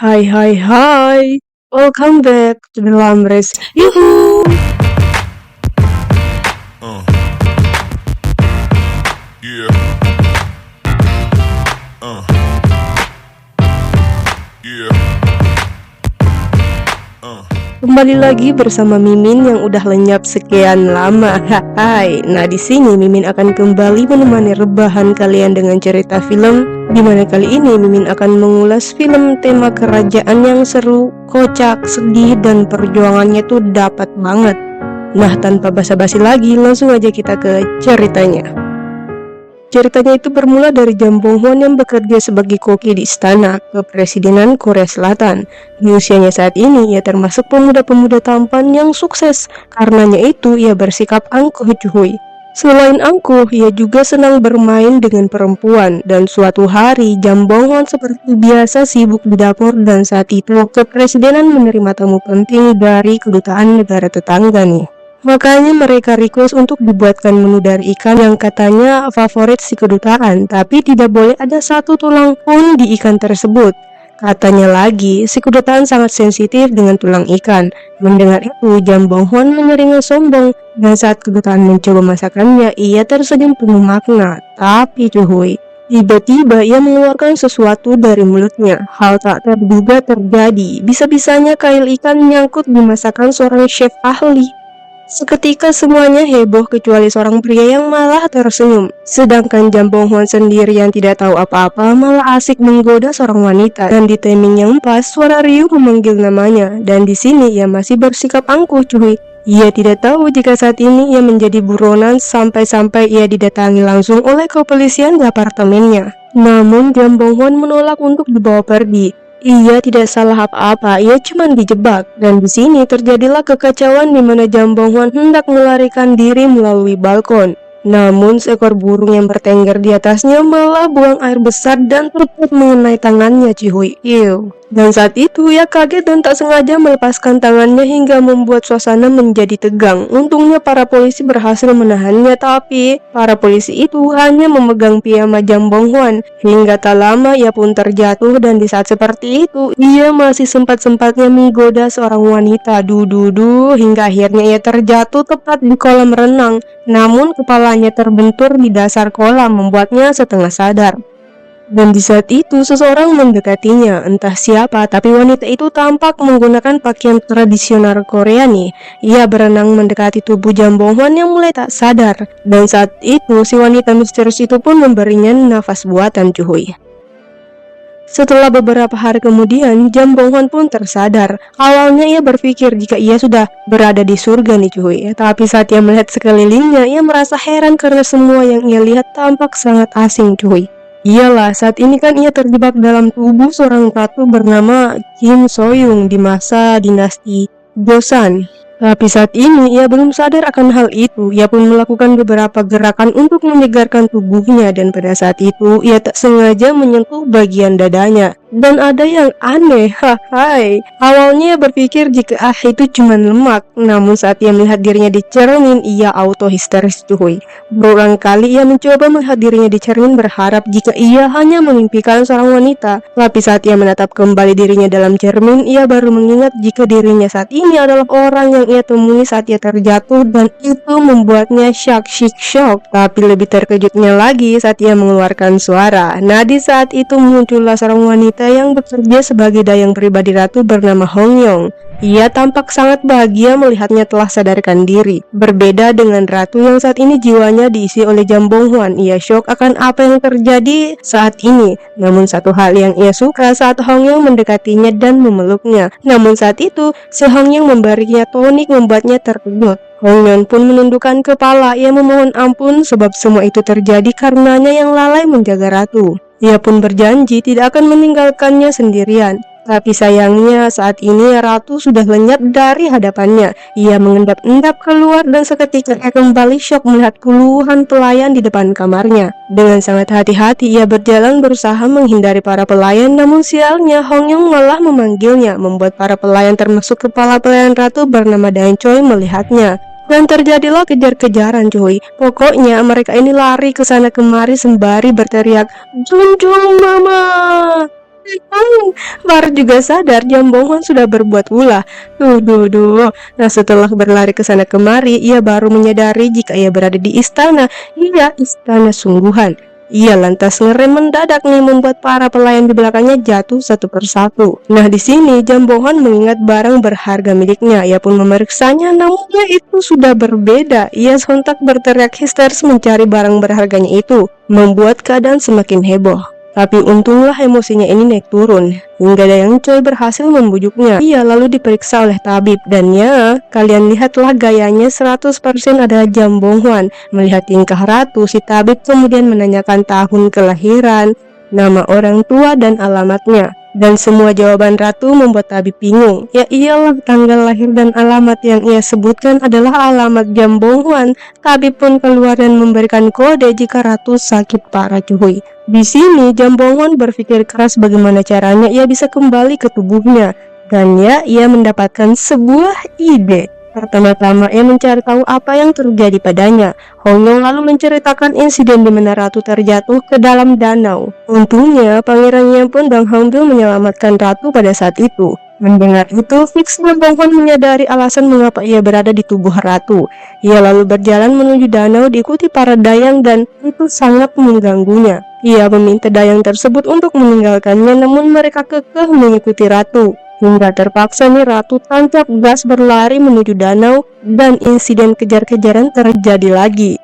Hai hai hai, welcome back to the Lamres. Yuhu. Uh, yeah, uh, yeah, uh. Kembali lagi bersama Mimin yang udah lenyap sekian lama. Hai. Nah, di sini Mimin akan kembali menemani rebahan kalian dengan cerita film. Di mana kali ini Mimin akan mengulas film tema kerajaan yang seru, kocak, sedih, dan perjuangannya tuh dapat banget. Nah, tanpa basa-basi lagi, langsung aja kita ke ceritanya. Ceritanya itu bermula dari Jang Bong-hwan yang bekerja sebagai koki di istana kepresidenan Korea Selatan. Di usianya saat ini, ia termasuk pemuda-pemuda tampan yang sukses. Karenanya itu, ia bersikap angkuh cuy. Selain angkuh, ia juga senang bermain dengan perempuan. Dan suatu hari, Jang Bong-hwan seperti biasa sibuk di dapur dan saat itu kepresidenan menerima tamu penting dari kedutaan negara tetangga nih. Makanya mereka request untuk dibuatkan menu dari ikan yang katanya favorit si kedutaan, tapi tidak boleh ada satu tulang pun di ikan tersebut. Katanya lagi, si kedutaan sangat sensitif dengan tulang ikan. Mendengar itu, Jang Bong-hwan menyeringai sombong, dan saat kedutaan mencoba masakannya, ia tersenyum penuh makna. Tapi cuy, tiba-tiba ia mengeluarkan sesuatu dari mulutnya. Hal tak terduga terjadi. Bisa-bisanya kail ikan nyangkut di masakan seorang chef ahli. Seketika semuanya heboh kecuali seorang pria yang malah tersenyum. Sedangkan Jang Bong-hwan sendiri yang tidak tahu apa-apa malah asik menggoda seorang wanita. Dan di timing yang pas, suara Ryu memanggil namanya. Dan di sini ia masih bersikap angkuh cuy. Ia tidak tahu jika saat ini ia menjadi buronan sampai-sampai ia didatangi langsung oleh kepolisian di apartemennya. Namun Jang Bong-hwan menolak untuk dibawa pergi. Ia tidak salah apa-apa, ia cuma dijebak. Dan di sini terjadilah kekacauan di mana Jang Bong-hwan hendak melarikan diri melalui balkon. Namun seekor burung yang bertengger di atasnya malah buang air besar dan tepat mengenai tangannya cuy. Ew. Dan saat itu ia kaget dan tak sengaja melepaskan tangannya hingga membuat suasana menjadi tegang. Untungnya para polisi berhasil menahannya, tapi para polisi itu hanya memegang piyama Jang Bong-hwan. Hingga tak lama ia pun terjatuh dan di saat seperti itu ia masih sempat-sempatnya menggoda seorang wanita. Dududu, hingga akhirnya ia terjatuh tepat di kolam renang. Namun kepalanya terbentur di dasar kolam membuatnya setengah sadar. Dan di saat itu seseorang mendekatinya, entah siapa, tapi wanita itu tampak menggunakan pakaian tradisional Korea nih. Ia berenang mendekati tubuh Jang Bong-hwan yang mulai tak sadar. Dan saat itu si wanita misterius itu pun memberinya nafas buatan cuy. Setelah beberapa hari kemudian, Jang Bong-hwan pun tersadar. Awalnya ia berpikir jika ia sudah berada di surga nih cuy. Tapi saat ia melihat sekelilingnya, ia merasa heran karena semua yang ia lihat tampak sangat asing cuy. Iyalah, saat ini kan ia terjebak dalam tubuh seorang ratu bernama Kim So-young di masa dinasti Joseon. Tapi saat ini ia belum sadar akan hal itu. Ia pun melakukan beberapa gerakan untuk menyegarkan tubuhnya dan pada saat itu ia tak sengaja menyentuh bagian dadanya. Dan ada yang aneh, hai. Awalnya ia berpikir jika itu cuma lemak, namun saat ia melihat dirinya di cermin, ia auto histeris cuy. Berulang kali ia mencoba melihat dirinya di cermin berharap jika ia hanya memimpikan seorang wanita. Tapi saat ia menatap kembali dirinya dalam cermin, ia baru mengingat jika dirinya saat ini adalah orang yang ia temui saat ia terjatuh dan itu membuatnya shock. Tapi lebih terkejutnya lagi saat ia mengeluarkan suara. Nah, di saat itu muncullah seorang wanita yang bekerja sebagai dayang pribadi ratu bernama Hong Yong. Ia tampak sangat bahagia melihatnya telah sadarkan diri. Berbeda dengan ratu yang saat ini jiwanya diisi oleh Jang Bong-hwan. Ia syok akan apa yang terjadi saat ini. Namun satu hal yang ia suka saat Hong Yong mendekatinya dan memeluknya. Namun saat itu si Hong Yong memberinya tonik membuatnya terkejut. Hong Yong pun menundukkan kepala. Ia memohon ampun sebab semua itu terjadi karenanya yang lalai menjaga ratu. Ia pun berjanji tidak akan meninggalkannya sendirian. Tapi sayangnya saat ini ratu sudah lenyap dari hadapannya. Ia mengendap-endap keluar dan seketika ia kembali syok melihat puluhan pelayan di depan kamarnya. Dengan sangat hati-hati ia berjalan berusaha menghindari para pelayan, namun sialnya Hong Yong malah memanggilnya, membuat para pelayan termasuk kepala pelayan ratu bernama Dan Choi melihatnya. Dan terjadilah kejar-kejaran cuy. Pokoknya mereka ini lari ke sana kemari sembari berteriak, "Junjung mama! Baru juga sadar Jambongan sudah berbuat ulah. Duh. Nah, setelah berlari ke sana kemari, ia baru menyadari jika ia berada di istana. Iya, istana sungguhan. Ia lantas ngerem mendadak nih, membuat para pelayan di belakangnya jatuh satu persatu. Nah, di sini Jambongan mengingat barang berharga miliknya. Ia pun memeriksanya, namunnya itu sudah berbeda. Ia sontak berteriak histeris mencari barang berharganya itu, membuat keadaan semakin heboh. Tapi untunglah emosinya ini naik turun, hingga Dayang Choi berhasil membujuknya. Ia lalu diperiksa oleh tabib, dan ya, kalian lihatlah gayanya 100% adalah Jambongan. Melihat tingkah ratu, si tabib kemudian menanyakan tahun kelahiran, nama orang tua, dan alamatnya. Dan semua jawaban ratu membuat tabib bingung. Ya iyalah, tanggal lahir dan alamat yang ia sebutkan adalah alamat Jambongan. Tabib pun keluar dan memberikan kode jika ratu sakit parah, cuy. Di sini Jambongan berpikir keras bagaimana caranya ia bisa kembali ke tubuhnya. Dan ya, ia mendapatkan sebuah ide. Pertama-tama ia mencari tahu apa yang terjadi padanya. Hongyong lalu menceritakan insiden di mana ratu terjatuh ke dalam danau. Untungnya pangerannya pun Dang Hongbil menyelamatkan ratu pada saat itu. Mendengar itu, fix Jambongan menyadari alasan mengapa ia berada di tubuh ratu. Ia lalu berjalan menuju danau diikuti para dayang dan itu sangat mengganggunya. Ia meminta dayang tersebut untuk meninggalkannya, namun mereka kekeh mengikuti ratu. Hingga terpaksa nih ratu tancap gas berlari menuju danau dan insiden kejar-kejaran terjadi lagi.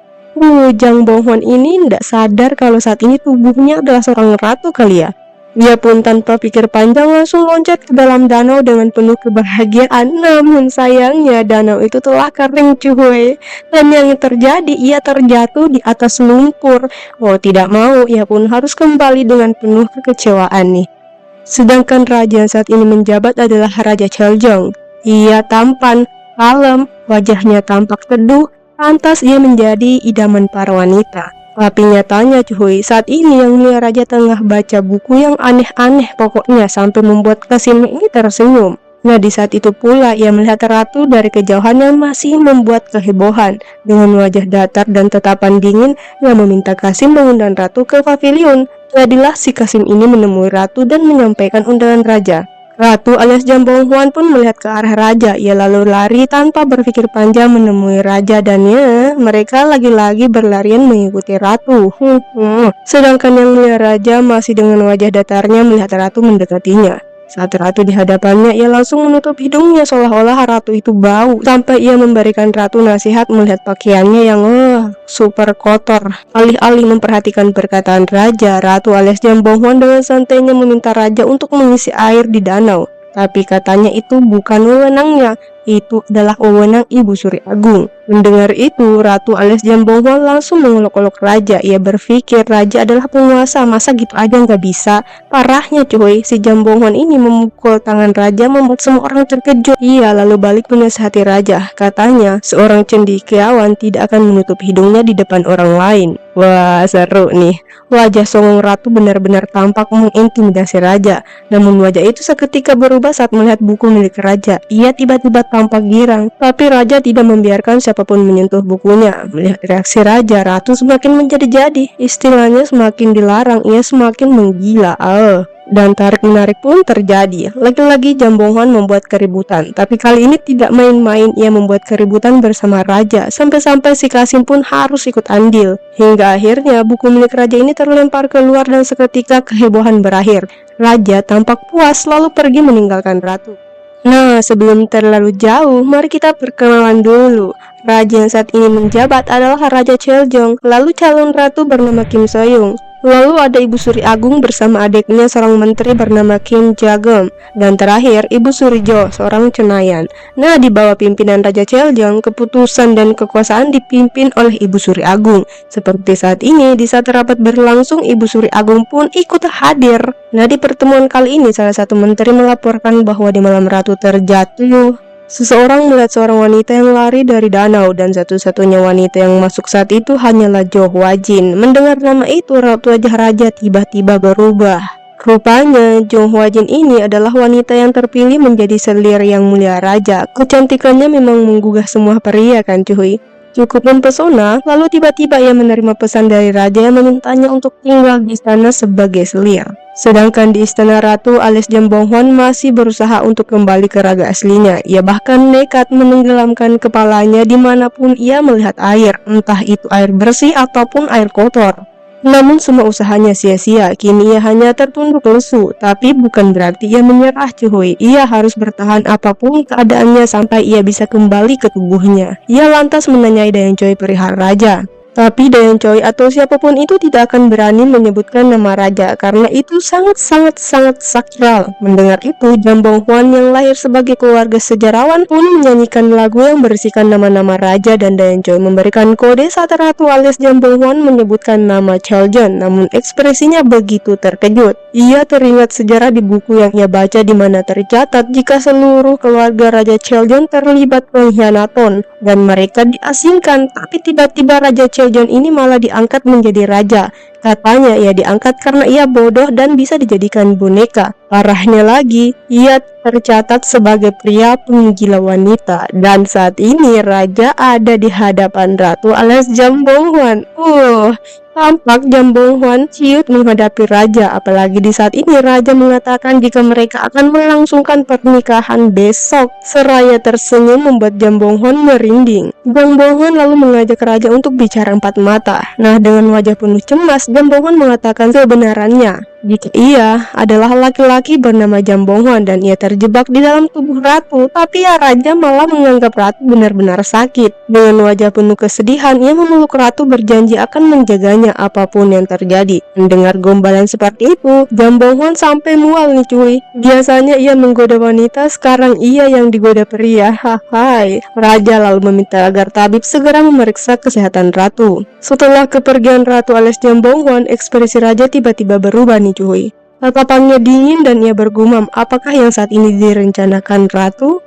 Jambongan ini tidak sadar kalau saat ini tubuhnya adalah seorang ratu kali ya. Ia pun tanpa pikir panjang langsung loncat ke dalam danau dengan penuh kebahagiaan. Namun sayangnya danau itu telah kering, cuy. Dan yang terjadi, ia terjatuh di atas lumpur. Oh, tidak mau, ia pun harus kembali dengan penuh kekecewaan nih. Sedangkan raja yang saat ini menjabat adalah Raja Cheoljong. Ia tampan, kalem, wajahnya tampak teduh, pantas ia menjadi idaman para wanita. Tapi nyatanya cuy, saat ini yang mulia raja tengah baca buku yang aneh-aneh pokoknya sampai membuat Kasim ini tersenyum. Nah, di saat itu pula ia melihat ratu dari kejauhan yang masih membuat kehebohan. Dengan wajah datar dan tatapan dingin, ia meminta Kasim mengundang ratu ke pavilion. Jadilah si Kasim ini menemui ratu dan menyampaikan undangan raja. Ratu alias Jambongan pun melihat ke arah raja. Ia lalu lari tanpa berpikir panjang menemui raja dan ya, mereka lagi-lagi berlarian mengikuti ratu. Sedangkan yang mulia raja masih dengan wajah datarnya melihat ratu mendekatinya. Saat ratu di hadapannya, ia langsung menutup hidungnya seolah-olah ratu itu bau. Sampai ia memberikan ratu nasihat melihat pakaiannya yang super kotor. Alih-alih memperhatikan perkataan raja, ratu alias Jambongan dengan santainya meminta raja untuk mengisi air di danau. Tapi katanya itu bukan wewenangnya, itu adalah wewenang Ibu Suri Agung. Mendengar itu, ratu alias Jambongan langsung mengolok-olok raja. Ia berpikir raja adalah penguasa, masa gitu aja nggak bisa. Parahnya cuy, si Jambongan ini memukul tangan raja membuat semua orang terkejut. Ia lalu balik menasihati raja. Katanya, seorang cendekiawan tidak akan menutup hidungnya di depan orang lain. Wah, seru nih. Wajah songong ratu benar-benar tampak mengintimidasi raja. Namun wajah itu seketika berubah saat melihat buku milik raja. Ia tiba-tiba tampak girang, tapi raja tidak membiarkan siapapun menyentuh bukunya. Melihat reaksi raja, ratu semakin menjadi-jadi. Istilahnya semakin dilarang, ia semakin menggila. Dan tarik-menarik pun terjadi. Lagi-lagi Jambongan membuat keributan. Tapi kali ini tidak main-main, ia membuat keributan bersama raja. Sampai-sampai si Kasim pun harus ikut andil. Hingga akhirnya buku milik raja ini terlempar keluar dan seketika kehebohan berakhir. Raja tampak puas lalu pergi meninggalkan ratu. Nah, sebelum terlalu jauh, mari kita perkenalan dulu. Raja yang saat ini menjabat adalah Raja Cheoljong, lalu calon ratu bernama Kim Soyoung. Lalu ada Ibu Suri Agung bersama adiknya seorang menteri bernama Kim Jagom. Dan terakhir Ibu Suri Jo, seorang cenayan. Nah, di bawah pimpinan Raja Cheoljong, keputusan dan kekuasaan dipimpin oleh Ibu Suri Agung. Seperti saat ini, di saat rapat berlangsung, Ibu Suri Agung pun ikut hadir. Nah, di pertemuan kali ini salah satu menteri melaporkan bahwa di malam ratu terjatuh, seseorang melihat seorang wanita yang lari dari danau dan satu-satunya wanita yang masuk saat itu hanyalah Jo Hwajin. Mendengar nama itu, raut wajah raja tiba-tiba berubah. Rupanya Jo Hwajin ini adalah wanita yang terpilih menjadi selir yang mulia raja. Kecantikannya memang menggugah semua pria kan cuy. Cukup mempesona, lalu tiba-tiba ia menerima pesan dari raja yang memintanya untuk tinggal di sana sebagai selir. Sedangkan di istana ratu alias Jambonghwan masih berusaha untuk kembali ke raga aslinya. Ia bahkan nekat menenggelamkan kepalanya dimanapun ia melihat air, entah itu air bersih ataupun air kotor. Namun semua usahanya sia-sia, kini ia hanya tertunduk lesu, tapi bukan berarti ia menyerah cuy. Ia harus bertahan apapun keadaannya sampai ia bisa kembali ke tubuhnya. Ia lantas menanyai Dayang Choi perihal raja. Tapi Dayang Choi atau siapapun itu tidak akan berani menyebutkan nama raja karena itu sangat sakral. Mendengar itu, Jambonghwan yang lahir sebagai keluarga sejarawan pun menyanyikan lagu yang berisikan nama-nama raja dan Dayang Choi memberikan kode saat ratu alias Jambonghwan menyebutkan nama Cheljon. Namun ekspresinya begitu terkejut. Ia teringat sejarah di buku yang ia baca di mana tercatat jika seluruh keluarga Raja Cheljon terlibat pengkhianatan dan mereka diasingkan, tapi tiba-tiba Raja Cheljon ini malah diangkat menjadi raja. Katanya ia diangkat karena ia bodoh dan bisa dijadikan boneka. Parahnya lagi, ia tercatat sebagai pria penggila wanita. Dan saat ini raja ada di hadapan ratu alias Jambonghwan. Tampak Jambonghwan ciut menghadapi raja. Apalagi di saat ini raja mengatakan jika mereka akan melangsungkan pernikahan besok. Seraya tersenyum membuat Jambonghwan merinding. Jambonghwan lalu mengajak raja untuk bicara empat mata. Nah, dengan wajah penuh cemas, Jambonghwan mengatakan kebenarannya. Jika ia adalah laki-laki bernama Jambonghwan dan ia terjebak di dalam tubuh ratu, tapi ya raja malah menganggap ratu benar-benar sakit. Dengan wajah penuh kesedihan, ia memeluk ratu berjanji akan menjaganya apapun yang terjadi. Mendengar gombalan seperti itu, Jambonghwan sampai mual nih cuy. Biasanya ia menggoda wanita, sekarang ia yang digoda pria. Hai. Raja lalu meminta agar tabib segera memeriksa kesehatan ratu. Setelah kepergian ratu alias Jambonghwan, ekspresi raja tiba-tiba berubah nih cuy. Tatapannya dingin dan ia bergumam, apakah yang saat ini direncanakan ratu?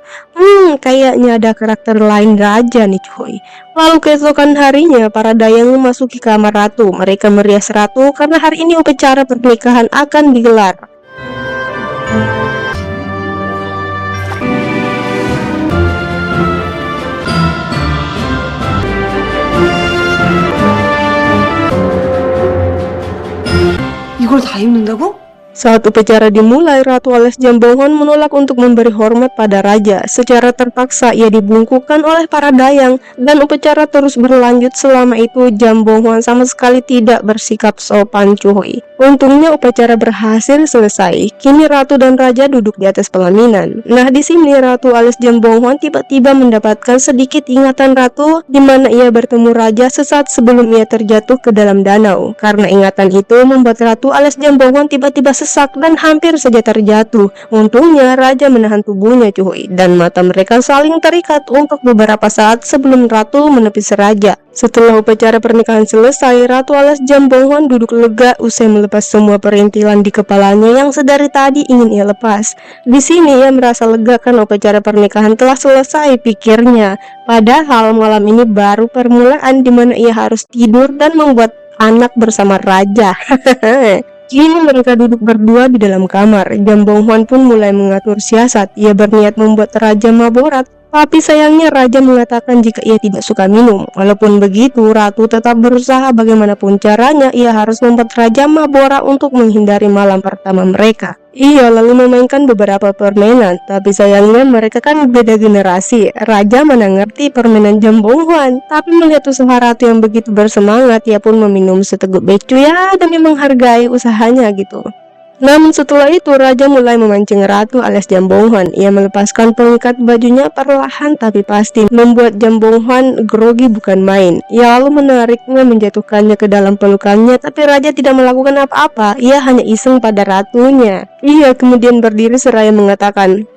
Kayaknya ada karakter lain raja nih cuy. Lalu keesokan harinya, para dayang memasuki kamar ratu. Mereka merias ratu karena hari ini upacara pernikahan akan digelar. 이걸 다 입는다고? Saat upacara dimulai, Ratu alias Jambonghwan menolak untuk memberi hormat pada raja. Secara terpaksa ia dibungkukkan oleh para dayang dan upacara terus berlanjut. Selama itu Jambonghwan sama sekali tidak bersikap sopan cuy. Untungnya upacara berhasil selesai. Kini ratu dan raja duduk di atas pelaminan. Nah, di sini Ratu alias Jambonghwan tiba-tiba mendapatkan sedikit ingatan ratu di mana ia bertemu raja sesaat sebelum ia terjatuh ke dalam danau. Karena ingatan itu membuat Ratu alias Jambonghwan tiba-tiba sesak dan hampir saja terjatuh. Untungnya raja menahan tubuhnya cuy, dan mata mereka saling terikat untuk beberapa saat sebelum ratu menepis raja. Setelah upacara pernikahan selesai, Ratu alias Jambonghwan duduk lega usai melepas semua perintilan di kepalanya yang sedari tadi ingin ia lepas. Di sini ia merasa lega karena upacara pernikahan telah selesai, pikirnya. Padahal malam ini baru permulaan di mana ia harus tidur dan membuat anak bersama raja. Kini mereka duduk berdua di dalam kamar. Jambonghwan pun mulai mengatur siasat. Ia berniat membuat raja maborat. Tapi sayangnya raja mengatakan jika ia tidak suka minum. Walaupun begitu, ratu tetap berusaha bagaimanapun caranya. Ia harus membuat raja mabora untuk menghindari malam pertama mereka. Ia lalu memainkan beberapa permainan. Tapi sayangnya mereka kan beda generasi. Raja mana ngerti permainan Jambonghwan. Tapi melihat usaha ratu yang begitu bersemangat, ia pun meminum seteguk becu ya demi menghargai usahanya gitu. Namun setelah itu raja mulai memancing ratu alias Jambonghwan. Ia melepaskan pengikat bajunya perlahan tapi pasti, membuat Jambonghwan grogi bukan main. Ia lalu menariknya, menjatuhkannya ke dalam pelukannya, tapi raja tidak melakukan apa-apa. Ia hanya iseng pada ratunya. Ia kemudian berdiri seraya mengatakan,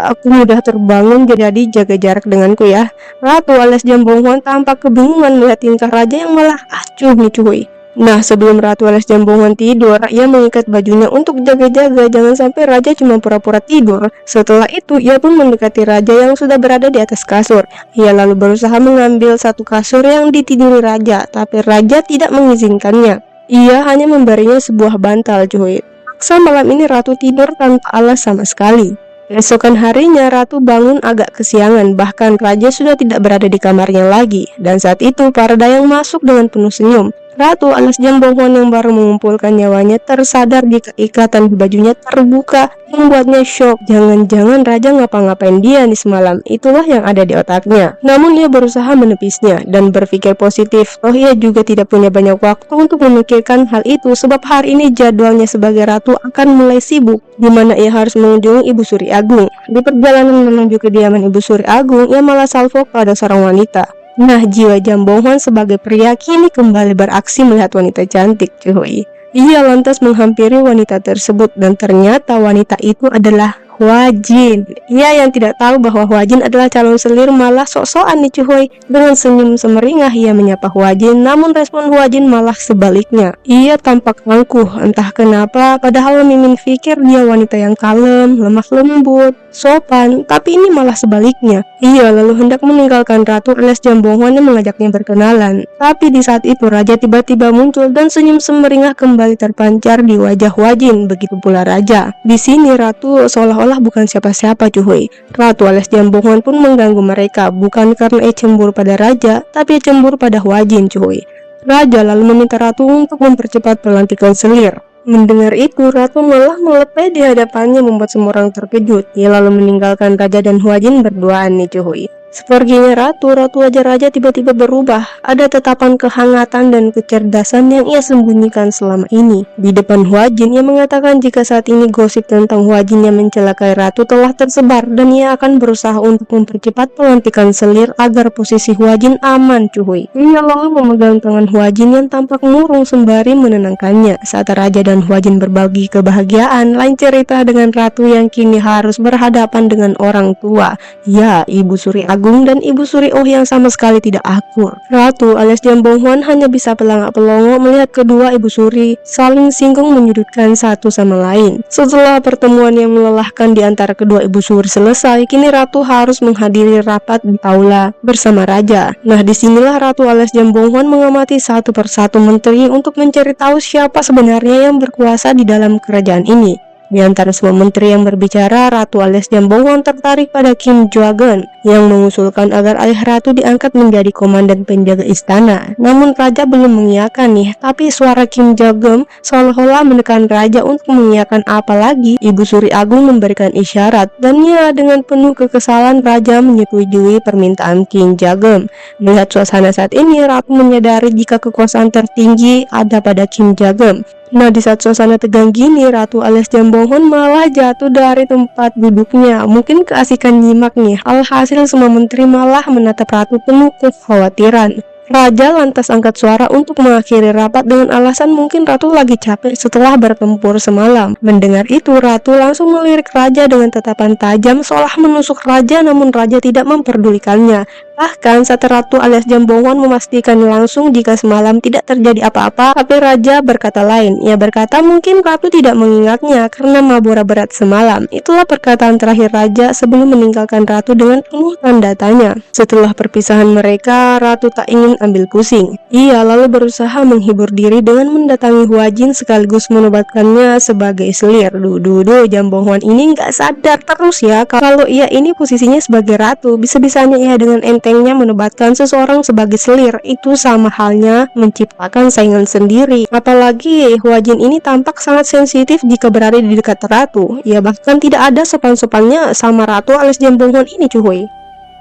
aku mudah terbangun, jadi jaga jarak denganku ya. Ratu alias Jambonghwan tampak kebingungan melihat tingkah raja yang malah acuh nih cuy. Nah, sebelum Ratu alias Jambonghwan tidur, ia mengikat bajunya untuk jaga-jaga jangan sampai raja cuma pura-pura tidur. Setelah itu, ia pun mendekati raja yang sudah berada di atas kasur. Ia lalu berusaha mengambil satu kasur yang ditiduri raja, tapi raja tidak mengizinkannya. Ia hanya memberinya sebuah bantal cuy. Paksa malam ini ratu tidur tanpa alas sama sekali. Keesokan harinya Ratu bangun agak kesiangan, bahkan Raja sudah tidak berada di kamarnya lagi. Dan saat itu para dayang masuk dengan penuh senyum. Ratu alias Jambohwan yang baru mengumpulkan nyawanya tersadar jika ikatan di bajunya terbuka, membuatnya shock. Jangan-jangan Raja ngapa-ngapain dia nih semalam. Itulah yang ada di otaknya. Namun ia berusaha menepisnya dan berpikir positif. Oh, ia juga tidak punya banyak waktu untuk memikirkan hal itu, sebab hari ini jadwalnya sebagai ratu akan mulai sibuk, di mana ia harus mengunjungi Ibu Suri Agung. Di perjalanan menuju kediaman Ibu Suri Agung, ia malah salfok pada seorang wanita. Nah, jiwa Jambohwan sebagai pria kini kembali beraksi melihat wanita cantik, cuy. Ia lantas menghampiri wanita tersebut dan ternyata wanita itu adalah Hwajin. Ia yang tidak tahu bahwa Hwajin adalah calon selir malah sok-sokan nih cuy. Dengan senyum semeringah ia menyapa Hwajin, namun respon Hwajin malah sebaliknya. Ia tampak angkuh, entah kenapa, padahal Mimin pikir dia wanita yang kalem, lemah lembut, sopan, tapi ini malah sebaliknya. Ia lalu hendak meninggalkan Ratu alias Jambohwan yang mengajaknya berkenalan. Tapi di saat itu Raja tiba-tiba muncul dan senyum semeringah kembali terpancar di wajah Hwajin. Begitu pula Raja. Di sini Ratu seolah-olah bukan siapa-siapa cuy. Ratu alias Jambohwan pun mengganggu mereka, bukan karena ia cemburu pada Raja, tapi ia cemburu pada Hwajin cuy. Raja lalu meminta Ratu untuk mempercepat pelantikan selir. Mendengar itu, Ratu malah melepeh di hadapannya membuat semua orang terkejut. Ia lalu meninggalkan Raja dan Hwajin berduaan nih cuy. Sepertinya Ratu wajah Raja tiba-tiba berubah. Ada tatapan kehangatan dan kecerdasan yang ia sembunyikan selama ini. Di depan Hwajin, ia mengatakan jika saat ini gosip tentang Hwajin yang mencelakai Ratu telah tersebar dan ia akan berusaha untuk mempercepat pelantikan selir agar posisi Hwajin aman cuy. Ia lalu memegang tangan Hwajin yang tampak murung sembari menenangkannya. Saat Raja dan Hwajin berbagi kebahagiaan, lain cerita dengan Ratu yang kini harus berhadapan dengan orang tua. Ya, Ibu Suri Agung dan Ibu Suri Oh yang sama sekali tidak akur. Ratu alias Jambohwan hanya bisa pelangak-pelongo melihat kedua Ibu Suri saling singgung menyudutkan satu sama lain. Setelah pertemuan yang melelahkan di antara kedua Ibu Suri selesai, kini Ratu harus menghadiri rapat di aula bersama Raja. Nah, disinilah Ratu alias Jambohwan mengamati satu persatu menteri untuk mencari tahu siapa sebenarnya yang berkuasa di dalam kerajaan ini. Di antara semua menteri yang berbicara, Ratu alias Jambohwan tertarik pada Kim Jwageun yang mengusulkan agar ayah Ratu diangkat menjadi komandan penjaga istana. Namun Raja belum mengiyakan nih, tapi suara Kim Jwageun seolah-olah menekan Raja untuk mengiyakan, apalagi Ibu Suri Agung memberikan isyarat. Dan ya, dengan penuh kekesalan Raja menyetujui permintaan Kim Jwageun. Melihat suasana saat ini, Ratu menyadari jika kekuasaan tertinggi ada pada Kim Jwageun. Nah, di saat suasana tegang gini, Ratu alias Jambohwan malah jatuh dari tempat duduknya. Mungkin keasikan nyimak nih. Alhasil semua menteri malah menatap Ratu penuh kekhawatiran. Raja lantas angkat suara untuk mengakhiri rapat dengan alasan mungkin Ratu lagi capek setelah bertempur semalam. Mendengar itu, Ratu langsung melirik Raja dengan tatapan tajam seolah menusuk Raja, namun Raja tidak memperdulikannya. Bahkan saat Ratu alias Jambohwan memastikan langsung jika semalam tidak terjadi apa-apa, tapi Raja berkata lain. Ia berkata mungkin Ratu tidak mengingatnya karena mabora berat semalam. Itulah perkataan terakhir Raja sebelum meninggalkan Ratu dengan penuh tanda tanya. Setelah perpisahan mereka, Ratu tak ingin ambil pusing. Ia lalu berusaha menghibur diri dengan mendatangi Hwajin sekaligus menobatkannya sebagai selir. Duh, Jambohwan ini nggak sadar terus ya kalau ia ini posisinya sebagai ratu. Bisa-bisanya ia dengan entengnya menobatkan seseorang sebagai selir. Itu sama halnya menciptakan saingan sendiri. Apalagi Hwajin ini tampak sangat sensitif jika berada di dekat ratu. Ia bahkan tidak ada sopan-sopannya sama Ratu alias Jambohwan ini cuy.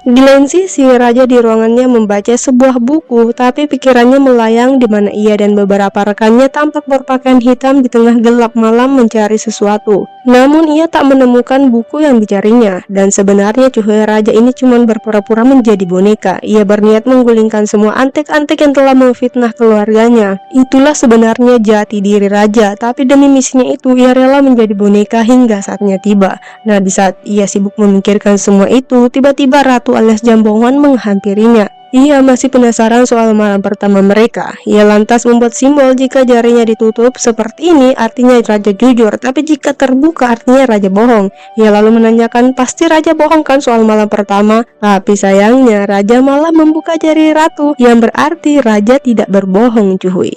Di lain sisi, Raja di ruangannya membaca sebuah buku, tapi pikirannya melayang di mana ia dan beberapa rekannya tampak berpakaian hitam di tengah gelap malam mencari sesuatu. Namun ia tak menemukan buku yang dicarinya, dan sebenarnya cuy, Raja ini cuma berpura-pura menjadi boneka. Ia berniat menggulingkan semua antek-antek yang telah memfitnah keluarganya. Itulah sebenarnya jati diri Raja, tapi demi misinya itu ia rela menjadi boneka hingga saatnya tiba. Nah, di saat ia sibuk memikirkan semua itu, tiba-tiba Ratu alias Jambohwan menghampirinya. Ia masih penasaran soal malam pertama mereka. Ia lantas membuat simbol jika jarinya ditutup seperti ini artinya Raja jujur, tapi jika terbuka artinya Raja bohong. Ia lalu menanyakan pasti Raja bohong kan soal malam pertama, tapi sayangnya Raja malah membuka jari Ratu yang berarti Raja tidak berbohong cuy.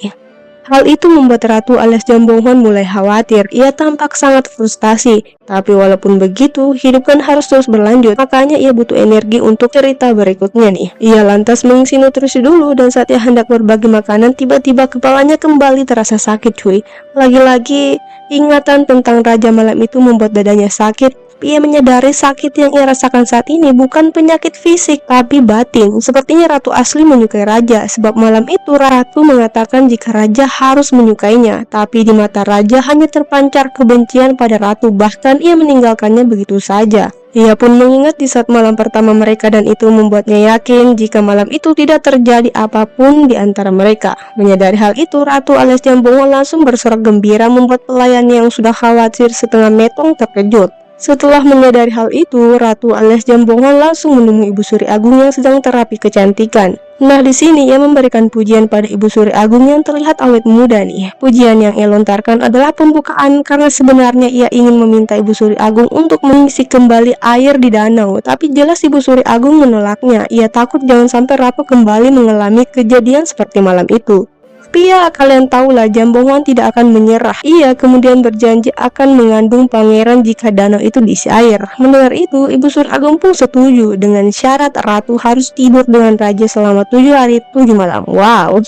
Hal itu membuat Ratu alias Jambonghon mulai khawatir. Ia tampak sangat frustasi. Tapi walaupun begitu, hidup kan harus terus berlanjut. Makanya ia butuh energi untuk cerita berikutnya nih. Ia lantas mengisi nutrisi dulu dan saat ia hendak berbagi makanan, tiba-tiba kepalanya kembali terasa sakit cuy. Lagi-lagi ingatan tentang raja malam itu membuat dadanya sakit. Ia menyadari sakit yang ia rasakan saat ini bukan penyakit fisik, tapi batin. Sepertinya ratu asli menyukai raja, sebab malam itu ratu mengatakan jika raja harus menyukainya. Tapi di mata raja hanya terpancar kebencian pada ratu, bahkan ia meninggalkannya begitu saja. Ia pun mengingat di saat malam pertama mereka dan itu membuatnya yakin jika malam itu tidak terjadi apapun di antara mereka. Menyadari hal itu, Ratu alias Jambonghon langsung bersorak gembira membuat pelayan yang sudah khawatir setengah metong terkejut. Setelah menyadari hal itu, Ratu alias Jambonghon langsung menemui Ibu Suri Agung yang sedang terapi kecantikan. Nah, di sini ia memberikan pujian pada Ibu Suri Agung yang terlihat awet muda nih. Pujian yang ia lontarkan adalah pembukaan karena sebenarnya ia ingin meminta Ibu Suri Agung untuk mengisi kembali air di danau. Tapi jelas Ibu Suri Agung menolaknya. Ia takut jangan sampai Ratu kembali mengalami kejadian seperti malam itu. Tapi ya kalian tahulah Jambonghon tidak akan menyerah. Ia kemudian berjanji akan mengandung pangeran jika danau itu diisi air. Mendengar itu, Ibu Suri Agung pun setuju dengan syarat Ratu harus tidur dengan raja selama 7 hari 7 malam. Wow.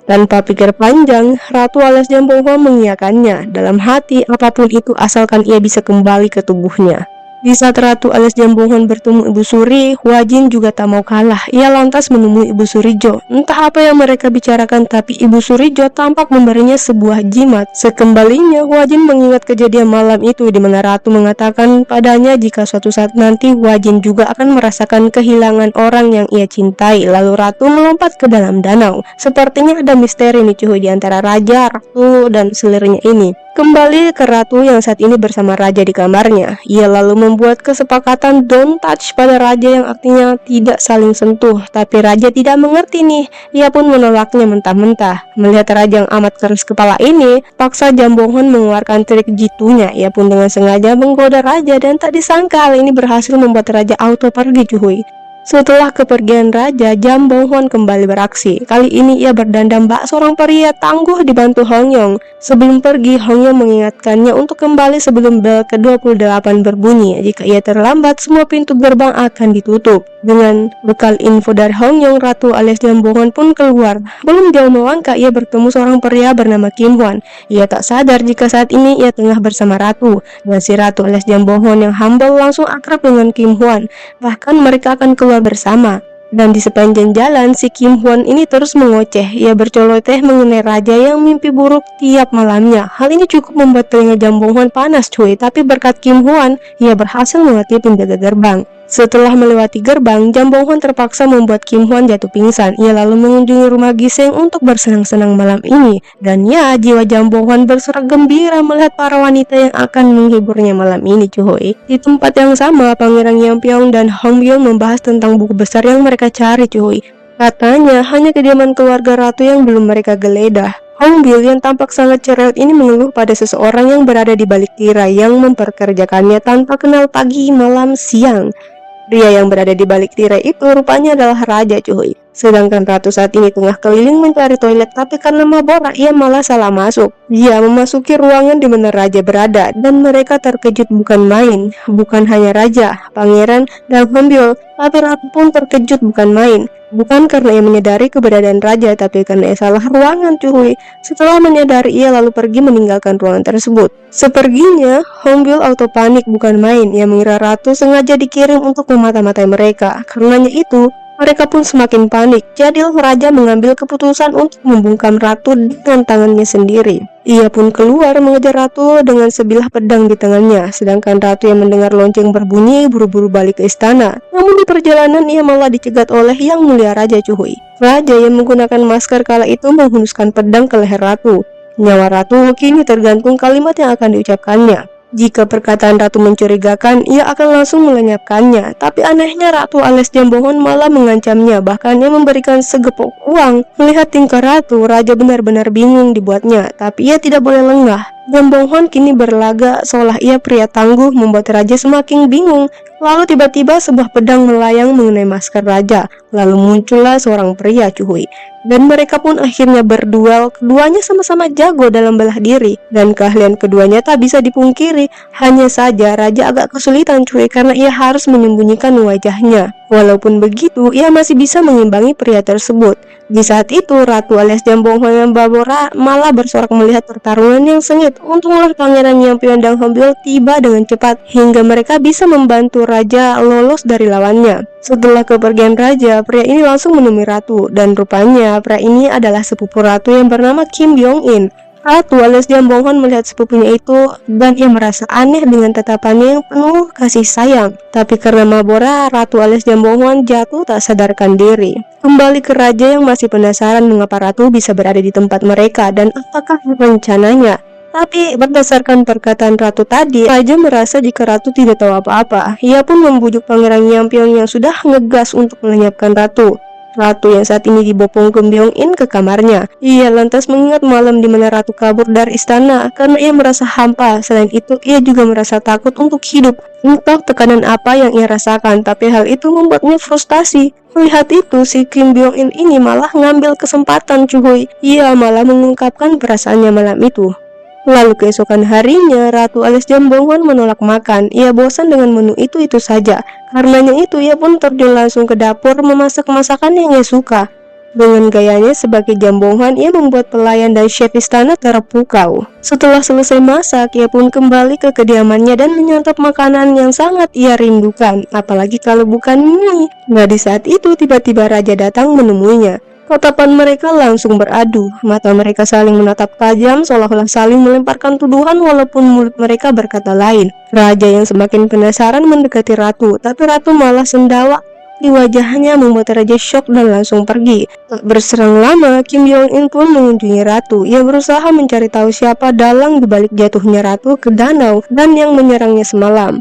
Tanpa pikir panjang, Ratu alias Jambonghon mengiyakannya. Dalam hati, apapun itu asalkan ia bisa kembali ke tubuhnya. Di saat Ratu alias Jambonghon bertemu Ibu Suri, Hwajin juga tak mau kalah. Ia lantas menemui Ibu Surijo. Entah apa yang mereka bicarakan, tapi Ibu Surijo tampak memberinya sebuah jimat. Sekembalinya, Hwajin mengingat kejadian malam itu di mana Ratu mengatakan padanya jika suatu saat nanti Hwajin juga akan merasakan kehilangan orang yang ia cintai. Lalu Ratu melompat ke dalam danau. Sepertinya ada misteri nih cuy di antara Raja, Ratu, dan selirnya ini. Kembali ke Ratu yang saat ini bersama Raja di kamarnya. Ia lalu membuat kesepakatan don't touch pada Raja yang artinya tidak saling sentuh. Tapi Raja tidak mengerti nih. Ia pun menolaknya mentah-mentah. Melihat Raja yang amat keras kepala ini, paksa Jambonghon mengeluarkan trik jitunya. Ia pun dengan sengaja menggoda Raja dan tak disangka hal ini berhasil membuat Raja auto pergi cuy. Setelah kepergian Raja, Jambonghon kembali beraksi. Kali ini ia berdandam bak seorang pria tangguh dibantu Hongyong. Sebelum pergi, Hongyong mengingatkannya untuk kembali sebelum bel ke-28 berbunyi. Jika ia terlambat, semua pintu gerbang akan ditutup. Dengan bekal info dari Hongyong, Ratu alias Jambonghon pun keluar. Belum jauh melangkah, ia bertemu seorang pria bernama Kim Hwan. Ia tak sadar jika saat ini ia tengah bersama Ratu. Dan si Ratu alias Jambonghon yang humble langsung akrab dengan Kim Hwan. Bahkan mereka akan keluar bersama. Dan di sepanjang jalan, si Kim Hwan ini terus mengoceh. Ia berceloteh mengenai raja yang mimpi buruk tiap malamnya. Hal ini cukup membuat telinga Jambonghon panas cuy. Tapi berkat Kim Hwan, ia berhasil melatih penjaga gerbang. Setelah melewati gerbang, Jambonghon terpaksa membuat Kim Hwan jatuh pingsan. Ia lalu mengunjungi rumah Giseng untuk bersenang-senang malam ini. Dan ya, jiwa Jambonghon bersorak gembira melihat para wanita yang akan menghiburnya malam ini cuy. Di tempat yang sama, Pangeran Yeonpyeong dan Hongbyo membahas tentang buku besar yang mereka cari cuy. Katanya hanya kediaman keluarga ratu yang belum mereka geledah. Hongbyo yang tampak sangat cerewet ini mengeluh pada seseorang yang berada di balik tirai yang memperkerjakannya tanpa kenal pagi, malam, siang. Pria yang berada di balik tirai itu rupanya adalah raja cuy. Sedangkan ratu saat ini tengah keliling mencari toilet, tapi karena mabora ia malah salah masuk. Dia memasuki ruangan di mana raja berada dan mereka terkejut bukan main. Bukan hanya raja, pangeran, dan Hongbyo, tapi ratu pun terkejut bukan main. Bukan karena ia menyadari keberadaan raja, tapi karena ia salah ruangan cuy. Setelah menyadari, ia lalu pergi meninggalkan ruangan tersebut. Seperginya, Hongbyo auto panik bukan main. Ia mengira ratu sengaja dikirim untuk memata-matai mereka. Karenanya itu, mereka pun semakin panik. Jadi raja mengambil keputusan untuk membungkam ratu dengan tangannya sendiri. Ia pun keluar mengejar ratu dengan sebilah pedang di tangannya. Sedangkan ratu yang mendengar lonceng berbunyi buru-buru balik ke istana. Namun di perjalanan ia malah dicegat oleh Yang Mulia Raja cuy. Raja yang menggunakan masker kala itu menghunuskan pedang ke leher ratu. Nyawa ratu kini tergantung kalimat yang akan diucapkannya. Jika perkataan ratu mencurigakan, ia akan langsung melenyapkannya. Tapi anehnya Ratu alias Jambonghon malah mengancamnya. Bahkan ia memberikan segepok uang. Melihat tingkah ratu, raja benar-benar bingung dibuatnya. Tapi ia tidak boleh lengah. Jambonghon kini berlaga seolah ia pria tangguh, membuat raja semakin bingung. Lalu tiba-tiba sebuah pedang melayang mengenai masker raja. Lalu muncullah seorang pria, cuy. Dan mereka pun akhirnya berduel. Keduanya sama-sama jago dalam belah diri, dan keahlian keduanya tak bisa dipungkiri. Hanya saja raja agak kesulitan, cuy, karena ia harus menyembunyikan wajahnya. Walaupun begitu, ia masih bisa mengimbangi pria tersebut. Di saat itu, Ratu alias Jambonghon yang Babora malah bersorak melihat pertarungan yang sengit. Untunglah Pangeran Yampion dan Hombil tiba dengan cepat hingga mereka bisa membantu raja lolos dari lawannya. Setelah kepergian raja, pria ini langsung menemui ratu, dan rupanya pria ini adalah sepupu ratu yang bernama Kim Byong-in. Ratu alias Jambonghon melihat sepupunya itu dan ia merasa aneh dengan tatapannya yang penuh kasih sayang. Tapi karena Mabora, Ratu alias Jambonghon jatuh tak sadarkan diri. Kembali ke raja yang masih penasaran mengapa ratu bisa berada di tempat mereka dan apakah rencananya. Tapi berdasarkan perkataan ratu tadi, raja merasa jika ratu tidak tahu apa-apa. Ia pun membujuk Pangeran Yampion yang sudah ngegas untuk melenyapkan ratu. Ratu yang saat ini dibopong Kim Byong-in ke kamarnya. Ia lantas mengingat malam di mana ratu kabur dari istana karena ia merasa hampa. Selain itu, ia juga merasa takut untuk hidup. Entah tekanan apa yang ia rasakan, tapi hal itu membuatnya frustasi. Melihat itu, si Kim Byong-in ini malah ngambil kesempatan, cuy. Ia malah mengungkapkan perasaannya malam itu. Lalu keesokan harinya, Ratu alias Jambonghon menolak makan. Ia bosan dengan menu itu saja. Karenanya itu, ia pun terjun langsung ke dapur memasak masakan yang ia suka. Dengan gayanya sebagai Jambonghon, ia membuat pelayan dan chef istana terpukau. Setelah selesai masak, ia pun kembali ke kediamannya dan menyantap makanan yang sangat ia rindukan. Apalagi kalau bukan mie. Nah, di saat itu tiba-tiba raja datang menemuinya. Tatapan mereka langsung beradu. Mata mereka saling menatap tajam seolah-olah saling melemparkan tuduhan walaupun mulut mereka berkata lain. Raja yang semakin penasaran mendekati ratu, tapi ratu malah sendawa di wajahnya membuat raja syok dan langsung pergi. Tak berserang lama, Kim Byong-in pun mengunjungi ratu. Ia berusaha mencari tahu siapa dalang dibalik jatuhnya ratu ke danau dan yang menyerangnya semalam.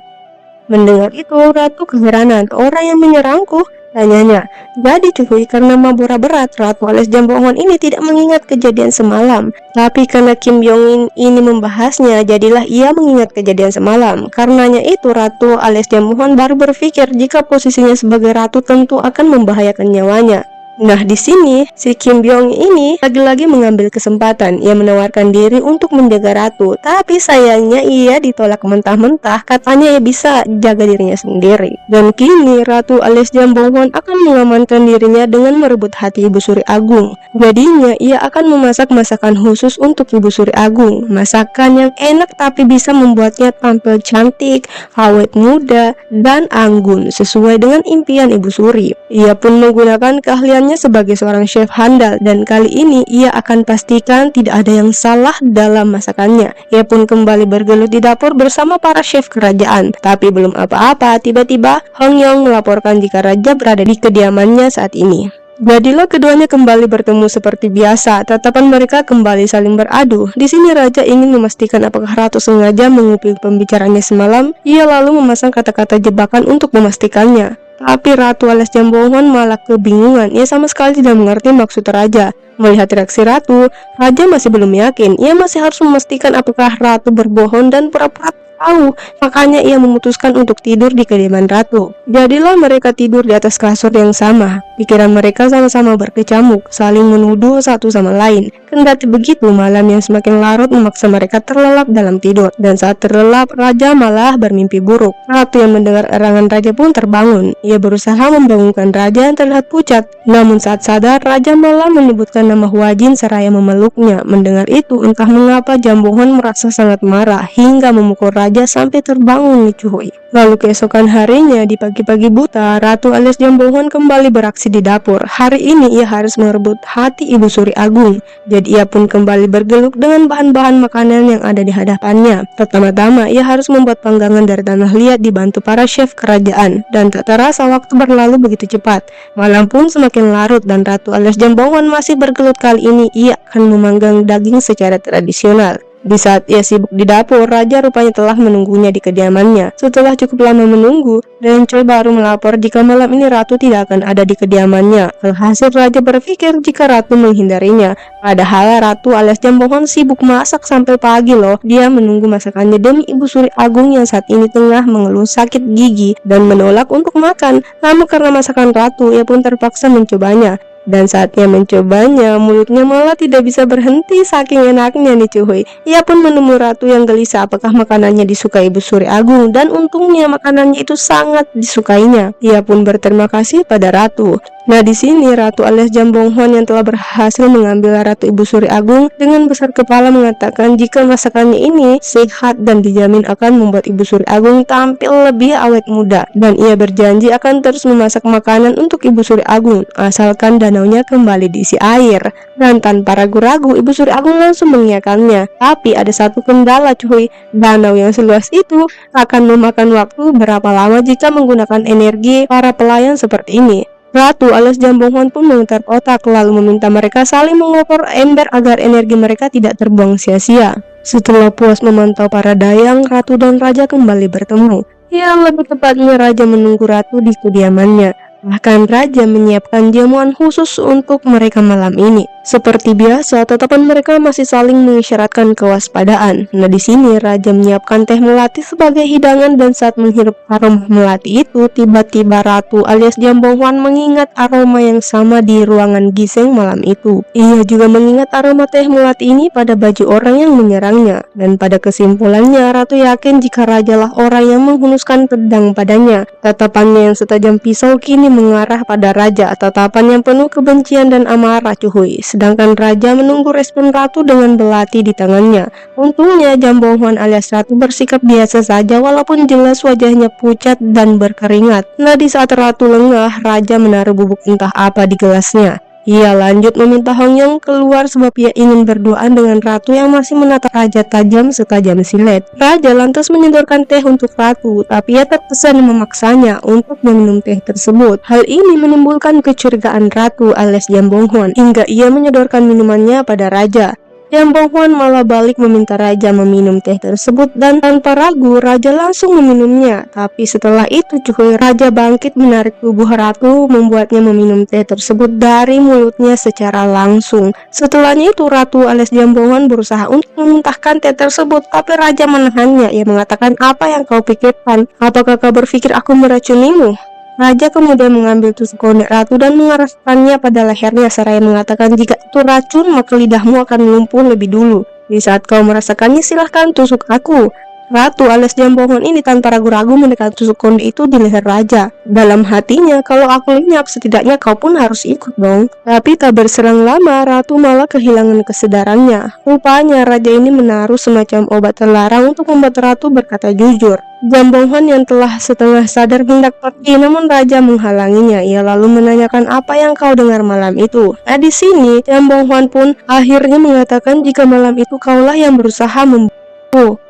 Mendengar itu, ratu keheranan. Orang yang menyerangku? Tanyanya. Jadi cuy, karena Mabora berat, Ratu alias Jambonghon ini tidak mengingat kejadian semalam. Tapi karena Kim Byong-in ini membahasnya, jadilah ia mengingat kejadian semalam. Karenanya itu, Ratu alias Jambonghon baru berpikir jika posisinya sebagai ratu tentu akan membahayakan nyawanya. Nah, di sini si Kim Byong ini lagi-lagi mengambil kesempatan. Ia menawarkan diri untuk menjaga ratu, tapi sayangnya ia ditolak mentah-mentah. Katanya ia bisa jaga dirinya sendiri. Dan kini Ratu alias Jambonghon akan mengamankan dirinya dengan merebut hati Ibu Suri Agung. Jadinya ia akan memasak masakan khusus untuk Ibu Suri Agung. Masakan yang enak tapi bisa membuatnya tampil cantik, awet muda, dan anggun sesuai dengan impian Ibu Suri. Ia pun menggunakan keahliannya sebagai seorang chef handal dan kali ini ia akan pastikan tidak ada yang salah dalam masakannya. Ia pun kembali bergelut di dapur bersama para chef kerajaan. Tapi belum apa-apa, tiba-tiba Hong Yong melaporkan jika raja berada di kediamannya saat ini. Jadilah keduanya kembali bertemu seperti biasa. Tatapan mereka kembali saling beradu. Di sini raja ingin memastikan apakah ratu sengaja menguping pembicaraannya semalam. Ia lalu memasang kata-kata jebakan untuk memastikannya. Tapi Ratu alias Jambonghon malah kebingungan. Ia sama sekali tidak mengerti maksud raja. Melihat reaksi ratu, raja masih belum yakin. Ia masih harus memastikan apakah ratu berbohong dan pura-pura tahu. Makanya ia memutuskan untuk tidur di kediaman ratu. Jadilah mereka tidur di atas kasur yang sama. Pikiran mereka sama-sama berkecamuk, saling menuduh satu sama lain. Kendati begitu, malam yang semakin larut memaksa mereka terlelap dalam tidur. Dan saat terlelap, raja malah bermimpi buruk. Ratu yang mendengar erangan raja pun terbangun. Ia berusaha membangunkan raja yang terlihat pucat. Namun saat sadar, raja malah menyebutkan nama Huajin seraya memeluknya. Mendengar itu, entah mengapa Jambonghon merasa sangat marah hingga memukul raja sampai terbangun nih cuy. Lalu keesokan harinya di pagi-pagi buta, Ratu alias Jambonghon kembali beraksi di dapur. Hari ini ia harus merebut hati Ibu Suri Agung. Jadi ia pun kembali bergelut dengan bahan-bahan makanan yang ada di hadapannya. Pertama-tama ia harus membuat panggangan dari tanah liat dibantu para chef kerajaan. Dan tak terasa waktu berlalu begitu cepat. Malam pun semakin larut dan Ratu alias Jambonghon masih bergelut. Kali ini ia akan memanggang daging secara tradisional. Di saat ia sibuk di dapur, raja rupanya telah menunggunya di kediamannya. Setelah cukup lama menunggu, Rencoy baru melapor jika malam ini ratu tidak akan ada di kediamannya. Alhasil raja berpikir jika ratu menghindarinya. Padahal ratu alias Jambonghwan sibuk masak sampai pagi loh. Dia menunggu masakannya demi Ibu Suri Agung yang saat ini tengah mengeluh sakit gigi dan menolak untuk makan. Namun karena masakan ratu, ia pun terpaksa mencobanya. Dan saatnya mencobanya, mulutnya malah tidak bisa berhenti saking enaknya nih cuy. Ia pun menemui ratu yang gelisah apakah makanannya disukai Ibu Suri Agung, dan untungnya makanannya itu sangat disukainya. Ia pun berterima kasih pada ratu. Nah di sini ratu alias Jambonghwan yang telah berhasil mengambil ratu Ibu Suri Agung dengan besar kepala mengatakan jika masakannya ini sehat dan dijamin akan membuat Ibu Suri Agung tampil lebih awet muda, dan ia berjanji akan terus memasak makanan untuk Ibu Suri Agung asalkan danaunya kembali diisi air. Dan tanpa ragu-ragu Ibu Suri Agung langsung mengiyakannya. Tapi ada satu kendala cuy, danau yang seluas itu akan memakan waktu berapa lama jika menggunakan energi para pelayan seperti ini. Ratu alias Jambonghwan pun memutar otak lalu meminta mereka saling mengopor ember agar energi mereka tidak terbuang sia-sia. Setelah puas memantau para dayang, ratu dan raja kembali bertemu. Ya, lebih tepatnya raja menunggu ratu di kediamannya. Bahkan raja menyiapkan jamuan khusus untuk mereka malam ini. Seperti biasa, tatapan mereka masih saling mengisyaratkan kewaspadaan. Nah di sini raja menyiapkan teh melati sebagai hidangan, dan saat menghirup aroma melati itu, tiba-tiba ratu alias Jambonghwan mengingat aroma yang sama di ruangan Giseng malam itu. Ia juga mengingat aroma teh melati ini pada baju orang yang menyerangnya. Dan pada kesimpulannya, ratu yakin jika rajalah orang yang menghunuskan pedang padanya. Tatapannya yang setajam pisau kini mengarah pada raja, tatapan yang penuh kebencian dan amarah cuy. Sedangkan raja menunggu respon ratu dengan belati di tangannya. Untungnya Jambonghwan alias ratu bersikap biasa saja walaupun jelas wajahnya pucat dan berkeringat. Nah di saat ratu lengah, raja menaruh bubuk entah apa di gelasnya. Ia lanjut meminta Hongyong keluar sebab ia ingin berduaan dengan ratu yang masih menatap raja tajam setajam silet. Raja lantas menyodorkan teh untuk ratu, tapi ia terkesan memaksanya untuk meminum teh tersebut. Hal ini menimbulkan kecurigaan ratu alias Jambonghwan hingga ia menyodorkan minumannya pada raja. Jambonghwan malah balik meminta raja meminum teh tersebut, dan tanpa ragu raja langsung meminumnya. Tapi setelah itu cuy, raja bangkit menarik tubuh ratu membuatnya meminum teh tersebut dari mulutnya secara langsung. Setelahnya itu ratu alias Jambonghwan berusaha untuk memuntahkan teh tersebut, tapi raja menahannya. Ia mengatakan, apa yang kau pikirkan? Apakah kau berpikir aku meracunimu? Raja kemudian mengambil tusuk kondek ratu dan mengeraskannya pada lehernya seraya mengatakan, jika itu racun maka lidahmu akan lumpuh lebih dulu. Di saat kau merasakannya silahkan tusuk aku. Ratu alias Jambonghwan ini tanpa ragu-ragu menekan tusuk konde itu di leher raja. Dalam hatinya, kalau aku lenyap setidaknya kau pun harus ikut dong. Tapi tak berserang lama, ratu malah kehilangan kesadarannya. Rupanya raja ini menaruh semacam obat terlarang untuk membuat ratu berkata jujur. Jambonghwan yang telah setengah sadar hendak pergi, namun raja menghalanginya. Ia lalu menanyakan, apa yang kau dengar malam itu? Nah di sini Jambonghwan pun akhirnya mengatakan jika malam itu kaulah yang berusaha membunuhku.